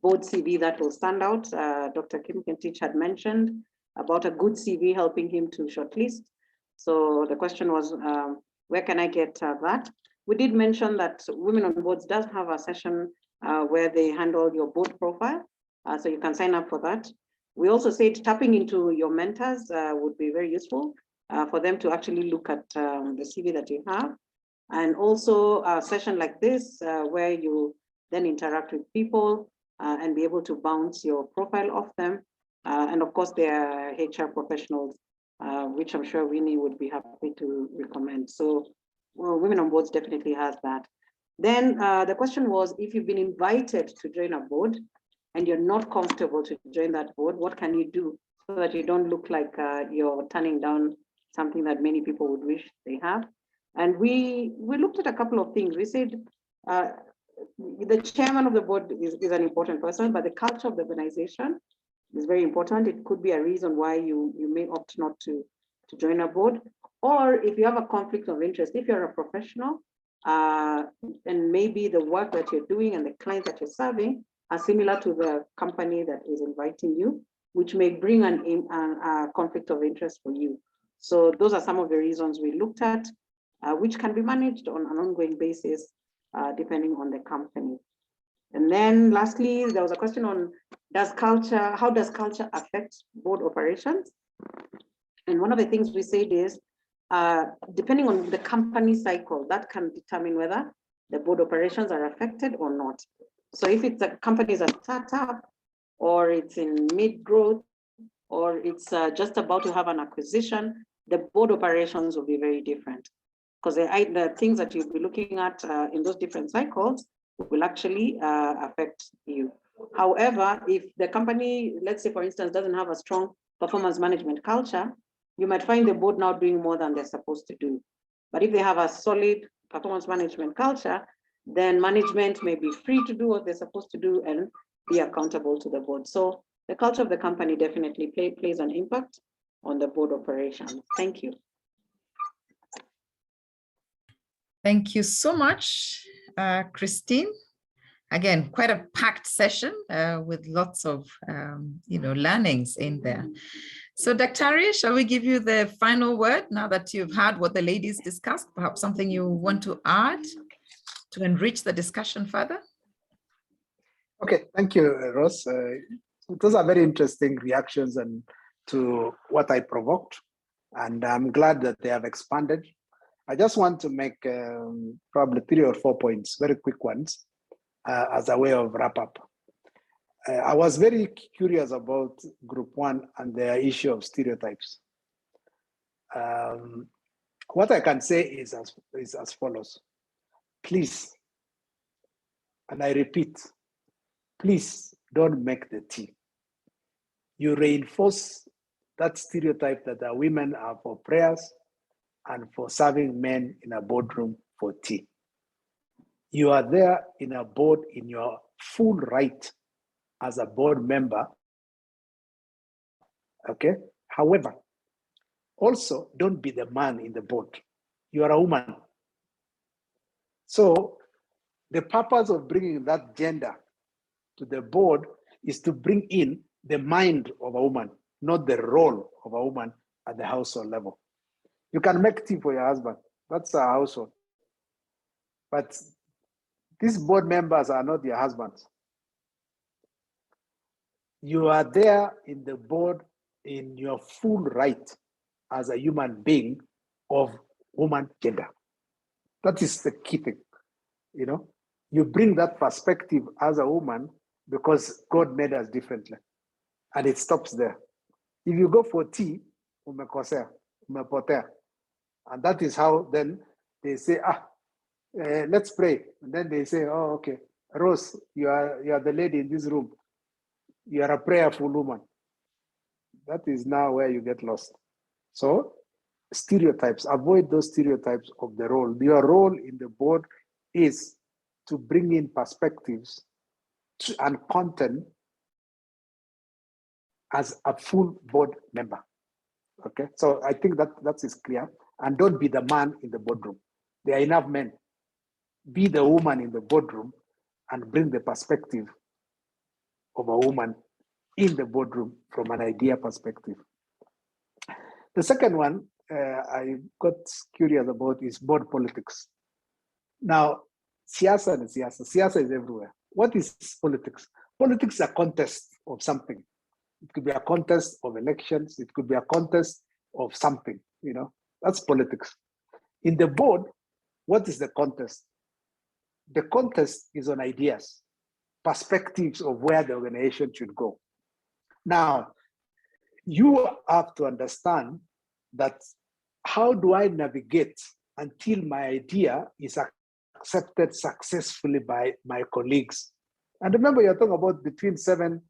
board CV that will stand out? Dr. Kipngetich had mentioned about a good CV helping him to shortlist. So the question was, where can I get that? We did mention that Women on Boards does have a session where they handle your board profile. So you can sign up for that. We also said tapping into your mentors would be very useful for them to actually look at the CV that you have. And also a session like this where you then interact with people and be able to bounce your profile off them. And of course, there are HR professionals, which I'm sure Winnie would be happy to recommend. So Women on Boards definitely has that. Then the question was, if you've been invited to join a board and you're not comfortable to join that board, what can you do so that you don't look like you're turning down something that many people would wish they have? And we looked at a couple of things. We said the chairman of the board is an important person, but the culture of the organization is very important. It could be a reason why you may opt not to join a board. Or if you have a conflict of interest, if you're a professional, and maybe the work that you're doing and the clients that you're serving are similar to the company that is inviting you, which may bring a conflict of interest for you. So those are some of the reasons we looked at, which can be managed on an ongoing basis, depending on the company. And then lastly, there was a question on how does culture affect board operations? And one of the things we said is, depending on the company cycle, that can determine whether the board operations are affected or not. So if it's a company is a startup, or it's in mid-growth, or it's just about to have an acquisition, the board operations will be very different. Because the things that you'll be looking at in those different cycles will actually affect you. However, if the company, let's say for instance, doesn't have a strong performance management culture, you might find the board now doing more than they're supposed to do. But if they have a solid performance management culture, then management may be free to do what they're supposed to do and be accountable to the board. So the culture of the company definitely plays an impact on the board operations. Thank you. Thank you so much, Christine. Again, quite a packed session with lots of learnings in there. So Dr. shall we give you the final word now that you've heard what the ladies discussed? Perhaps something you want to add to enrich the discussion further? Okay, thank you, Ross. Those are very interesting reactions and to what I provoked, and I'm glad that they have expanded. I just want to make probably 3 or 4 points, very quick ones, as a way of wrap up. I was very curious about Group 1 and their issue of stereotypes. What I can say is as follows. Please, and I repeat, please don't make the tea. You reinforce that stereotype that the women are for prayers and for serving men in a boardroom for tea. You are there in a board in your full right as a board member, okay? However, also don't be the man in the board. You are a woman. So the purpose of bringing that gender to the board is to bring in the mind of a woman, not the role of a woman at the household level. You can make tea for your husband. That's a household. But these board members are not your husbands. You are there in the board in your full right as a human being of woman gender. That is the key thing, you know. You bring that perspective as a woman because God made us differently. And it stops there. If you go for tea, umekosea, umepotea. And that is how then they say, let's pray. And then they say, oh, okay, Rose, you are the lady in this room. You are a prayerful woman. That is now where you get lost. So stereotypes, avoid those stereotypes of the role. Your role in the board is to bring in perspectives and content as a full board member. Okay, so I think that is clear. And don't be the man in the boardroom. There are enough men. Be the woman in the boardroom and bring the perspective of a woman in the boardroom from an idea perspective. The second one I got curious about is board politics. Now, siasa is everywhere. What is politics? Politics is a contest of something. It could be a contest of elections. It could be a contest of something, you know, that's politics. In the board, what is the contest? The contest is on ideas, perspectives of where the organization should go. Now, you have to understand that how do I navigate until my idea is accepted successfully by my colleagues? And remember, you're talking about between 7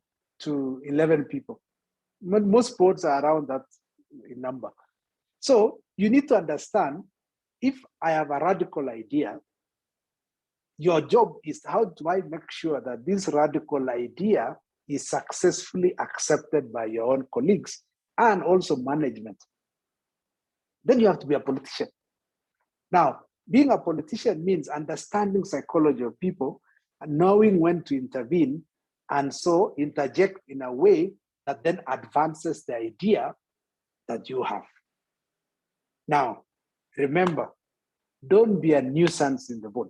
to 11 people. Most boards are around that number. So you need to understand, if I have a radical idea, your job is how do I make sure that this radical idea is successfully accepted by your own colleagues and also management. Then you have to be a politician. Now, being a politician means understanding psychology of people and knowing when to intervene and so interject in a way that then advances the idea that you have. Now, remember, don't be a nuisance in the board.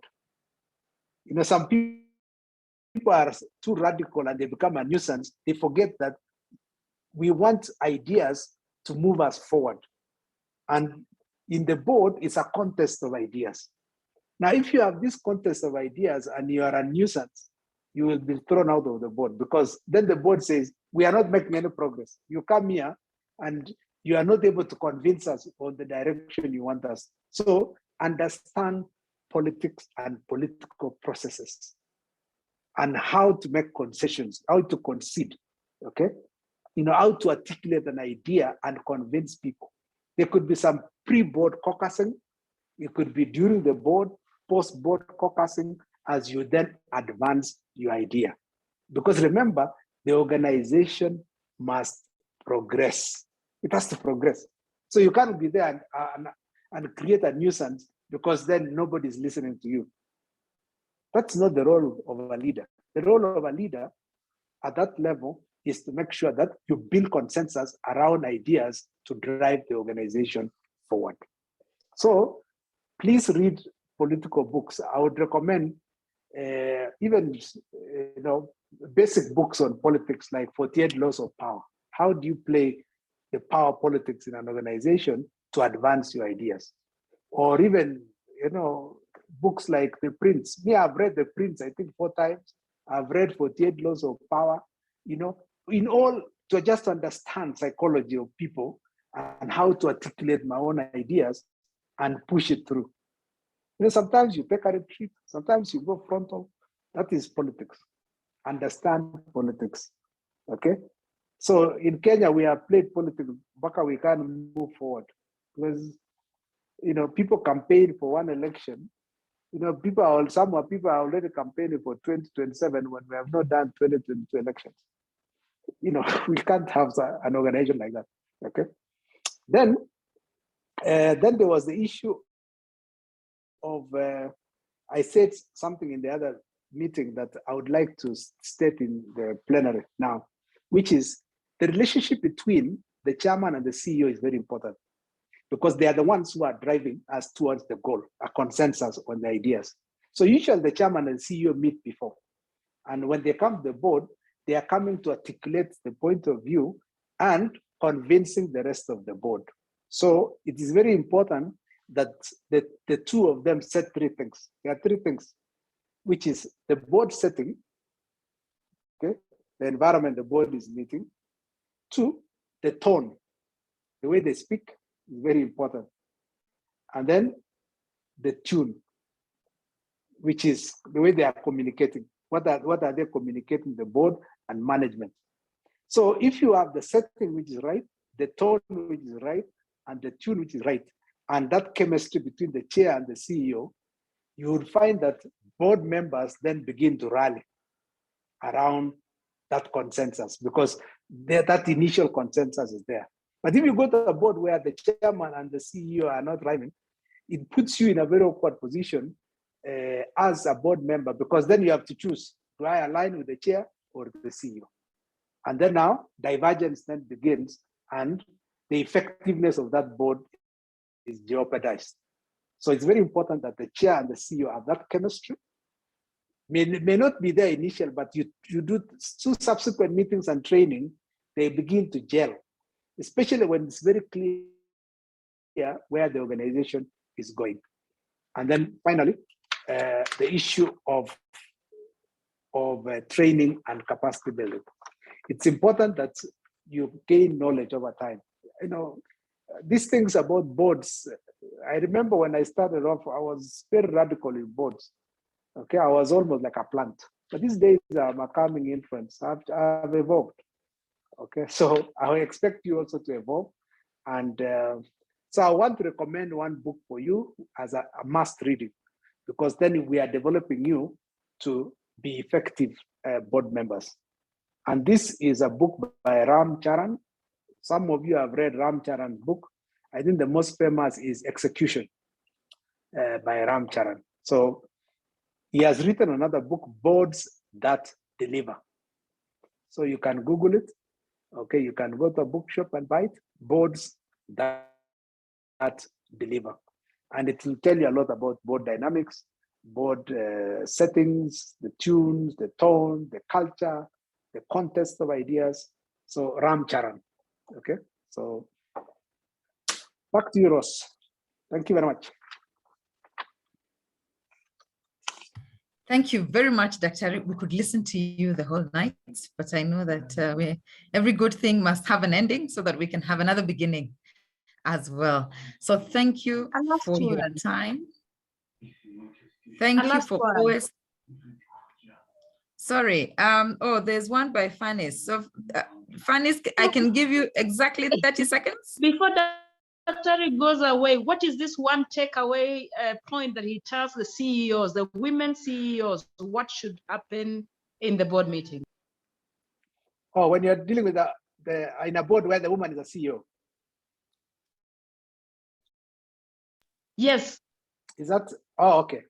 You know, some people are too radical and they become a nuisance. They forget that we want ideas to move us forward. And in the board, it's a contest of ideas. Now, if you have this contest of ideas and you are a nuisance, you will be thrown out of the board, because then the board says, we are not making any progress. You come here and you are not able to convince us on the direction you want us. So understand politics and political processes and how to make concessions, how to concede, okay? You know, how to articulate an idea and convince people. There could be some pre-board caucusing. It could be during the board, post-board caucusing, as you then advance your idea. Because remember, the organization must progress. It has to progress. So you can't be there and create a nuisance, because then nobody's listening to you. That's not the role of a leader. The role of a leader at that level is to make sure that you build consensus around ideas to drive the organization forward. So please read political books. I would recommend even basic books on politics, like 48 Laws of Power. How do you play the power politics in an organization to advance your ideas? Or even, books like The Prince. Me, I've read The Prince, I think 4 times. I've read 48 Laws of Power, in all, to just understand psychology of people and how to articulate my own ideas and push it through. Sometimes you take a retreat, sometimes you go frontal. That is politics. Understand politics. Okay. So in Kenya, we have played politics, but we can't move forward because people campaign for one election. Some people are already campaigning for 2027 when we have not done 2022 elections. We can't have an organization like that. Okay. Then there was the issue of I said something in the other meeting that I would like to state in the plenary now, which is the relationship between the chairman and the CEO is very important because they are the ones who are driving us towards the goal, a consensus on the ideas. So usually the chairman and the CEO meet before. And when they come to the board, they are coming to articulate the point of view and convincing the rest of the board. So it is very important that the two of them set three things. There are three things, which is the board setting, okay, the environment the board is meeting. Two, the tone, the way they speak is very important. And then the tune, which is the way they are communicating. What are they communicating the board and management? So if you have the setting which is right, the tone which is right, and the tune which is right, and that chemistry between the chair and the CEO, you would find that board members then begin to rally around that consensus because that initial consensus is there. But if you go to a board where the chairman and the CEO are not rhyming, it puts you in a very awkward position as a board member because then you have to choose, do I align with the chair or the CEO? And then now divergence then begins and the effectiveness of that board is jeopardized. So it's very important that the chair and the CEO have that chemistry. May not be there initial, but you do two subsequent meetings and training, they begin to gel, especially when it's very clear where the organization is going. And then finally, the issue of training and capacity building. It's important that you gain knowledge over time. These things about boards, I remember when I started off, I was very radical in boards. Okay, I was almost like a plant. But these days, I'm a calming influence. I've evolved. Okay, so I expect you also to evolve. And so I want to recommend one book for you as a must reading, because then we are developing you to be effective board members. And this is a book by Ram Charan. Some of you have read Ram Charan's book. I think the most famous is Execution by Ram Charan. So he has written another book, Boards That Deliver. So you can Google it. Okay, you can go to a bookshop and buy it, Boards That Deliver. And it will tell you a lot about board dynamics, board settings, the tunes, the tone, the culture, the context of ideas. So Ram Charan. Okay, so back to you, Ross. Thank you very much. Thank you very much, Dr. We could listen to you the whole night, but I know that every good thing must have an ending so that we can have another beginning as well. So thank you for your time. Thank you for always. Sorry. Oh, there's one by Fanis. So Fanis, I can give you exactly 30 seconds. Before Dr. goes away, what is this one takeaway point that he tells the CEOs, the women CEOs, what should happen in the board meeting? Oh, when you're dealing with in a board where the woman is a CEO. Yes. Is that, oh, okay.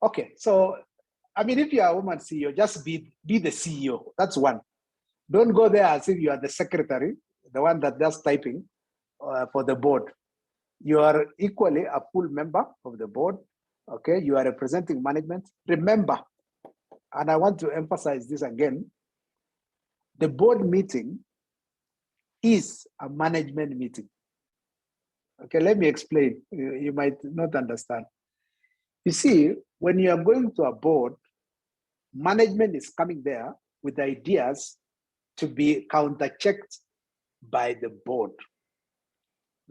Okay, so, I mean, if you're a woman CEO, just be the CEO, that's one. Don't go there as if you are the secretary, the one that does typing for the board. You are equally a full member of the board, okay? You are representing management. Remember, and I want to emphasize this again, the board meeting is a management meeting. Okay, let me explain. You might not understand. You see, when you are going to a board, management is coming there with ideas to be counter-checked by the board.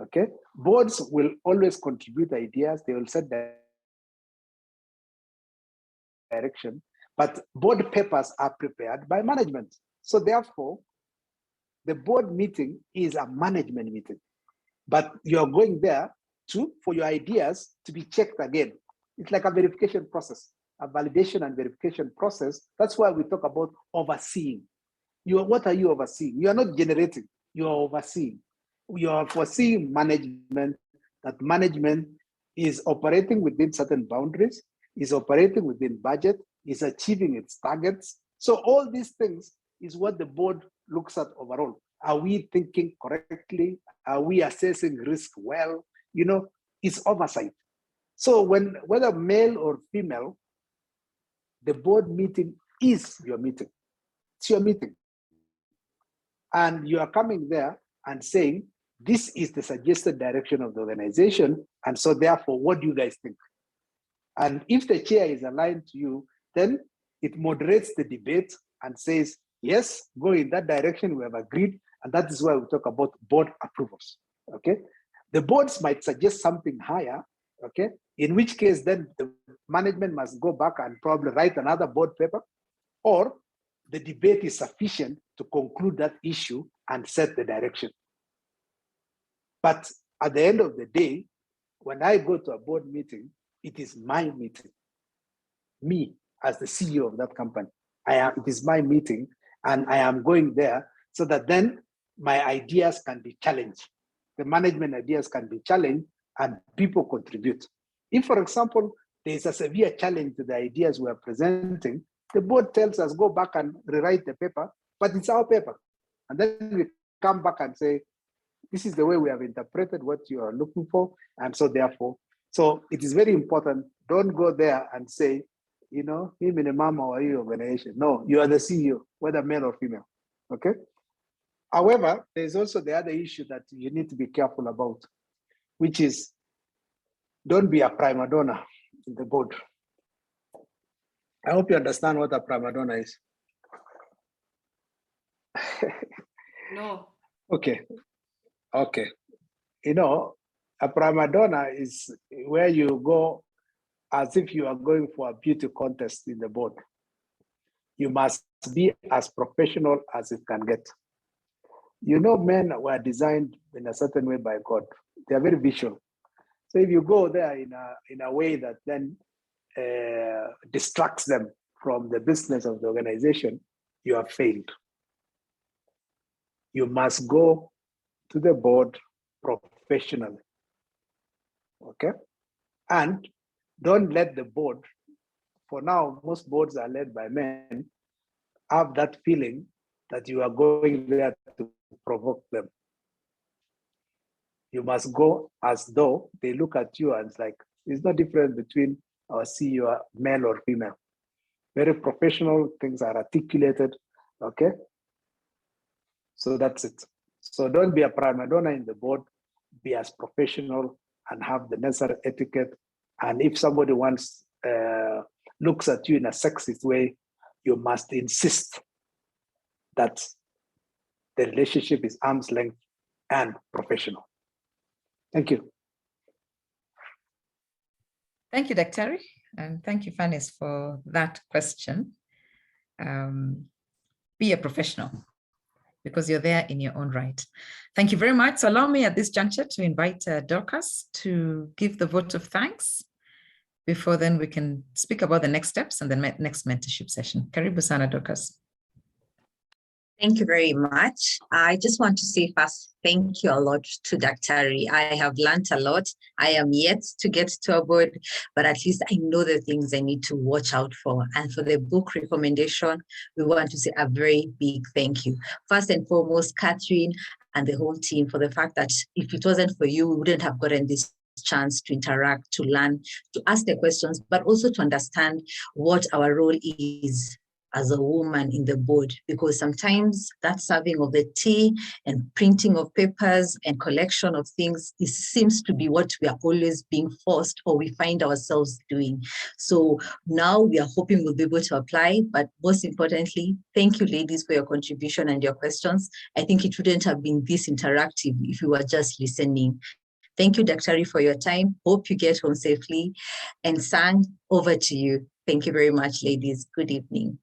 Okay, boards will always contribute ideas. They will set direction, but board papers are prepared by management. So therefore, the board meeting is a management meeting, but you're going there for your ideas to be checked again. It's like a verification process, a validation and verification process. That's why we talk about overseeing. What are you overseeing? You are not generating, you are overseeing. You are foreseeing management, that management is operating within certain boundaries, is operating within budget, is achieving its targets. So all these things is what the board looks at overall. Are we thinking correctly? Are we assessing risk well? You know, it's oversight. So whether male or female, the board meeting is your meeting. It's your meeting. And you are coming there and saying, this is the suggested direction of the organization. And so therefore, what do you guys think? And if the chair is aligned to you, then it moderates the debate and says, yes, go in that direction, we have agreed. And that is why we talk about board approvals, okay? The boards might suggest something higher, okay? In which case then the management must go back and probably write another board paper, or the debate is sufficient to conclude that issue and set the direction. But at the end of the day, when I go to a board meeting, it is my meeting. Me as the CEO of that company, it is my meeting, and I am going there so that then my ideas can be challenged. The management ideas can be challenged and people contribute. If, for example, there is a severe challenge to the ideas we are presenting, the board tells us, go back and rewrite the paper, but it's our paper. And then we come back and say, this is the way we have interpreted what you are looking for. And so therefore, so it is very important, don't go there and say, you know, him in a mama or your organization. No, you are the CEO, whether male or female, okay? However, there's also the other issue that you need to be careful about, which is don't be a prima donna in the board. I hope you understand what a prima donna is. No. Okay. Okay. You know, a prima donna is where you go as if you are going for a beauty contest in the board. You must be as professional as it can get. You know, men were designed in a certain way by God. They are very visual. So if you go there in a way that then distracts them from the business of the organization, you have failed. You must go to the board professionally, okay? And don't let the board, for now, most boards are led by men, have that feeling that you are going there to provoke them. You must go as though they look at you and it's like, there's no difference between our CEO, male or female. Very professional, things are articulated, okay? So that's it. So don't be a prima donna in the board, be as professional and have the necessary etiquette. And if somebody looks at you in a sexist way, you must insist that the relationship is arm's length and professional. Thank you. Thank you, Dr. And thank you, Fanis, for that question. Be a professional, because you're there in your own right. Thank you very much. So allow me at this juncture to invite Dorcas to give the vote of thanks. Before then, we can speak about the next steps and the next mentorship session. Karibu sana, Dorcas. Thank you very much. I just want to say first, thank you a lot to Dr. I have learned a lot. I am yet to get to a board, but at least I know the things I need to watch out for. And for the book recommendation, we want to say a very big thank you. First and foremost, Catherine and the whole team, for the fact that if it wasn't for you, we wouldn't have gotten this chance to interact, to learn, to ask the questions, but also to understand what our role is as a woman in the board, because sometimes that serving of the tea and printing of papers and collection of things seems to be what we are always being forced or we find ourselves doing. So now we are hoping we'll be able to apply, but most importantly, thank you ladies for your contribution and your questions. I think it wouldn't have been this interactive if we were just listening. Thank you, Daktari, for your time. Hope you get home safely. And Sang, over to you. Thank you very much, ladies. Good evening.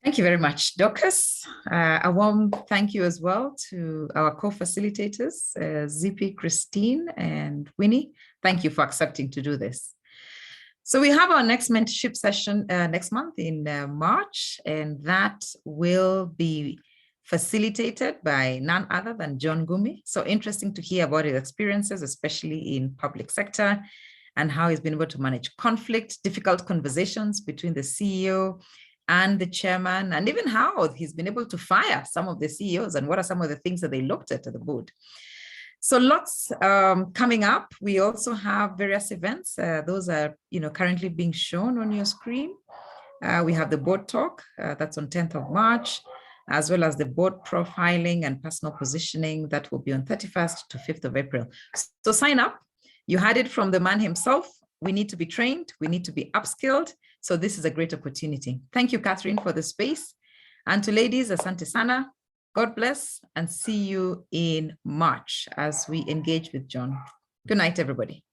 Thank you very much, Dorcas. A warm thank you as well to our co-facilitators, Zippy, Christine, and Winnie. Thank you for accepting to do this. So we have our next mentorship session next month in March, and that will be facilitated by none other than John Gumi. So interesting to hear about his experiences, especially in public sector, and how he's been able to manage conflict, difficult conversations between the CEO and the chairman, and even how he's been able to fire some of the CEOs and what are some of the things that they looked at the board. So lots coming up. We also have various events. Those are currently being shown on your screen. We have the board talk, that's on 10th of March, as well as the board profiling and personal positioning that will be on 31st to 5th of April. So sign up. You had it from the man himself. We need to be trained. We need to be upskilled. So this is a great opportunity. Thank you, Catherine, for the space. And to ladies, asante sana. God bless and see you in March as we engage with John. Good night, everybody.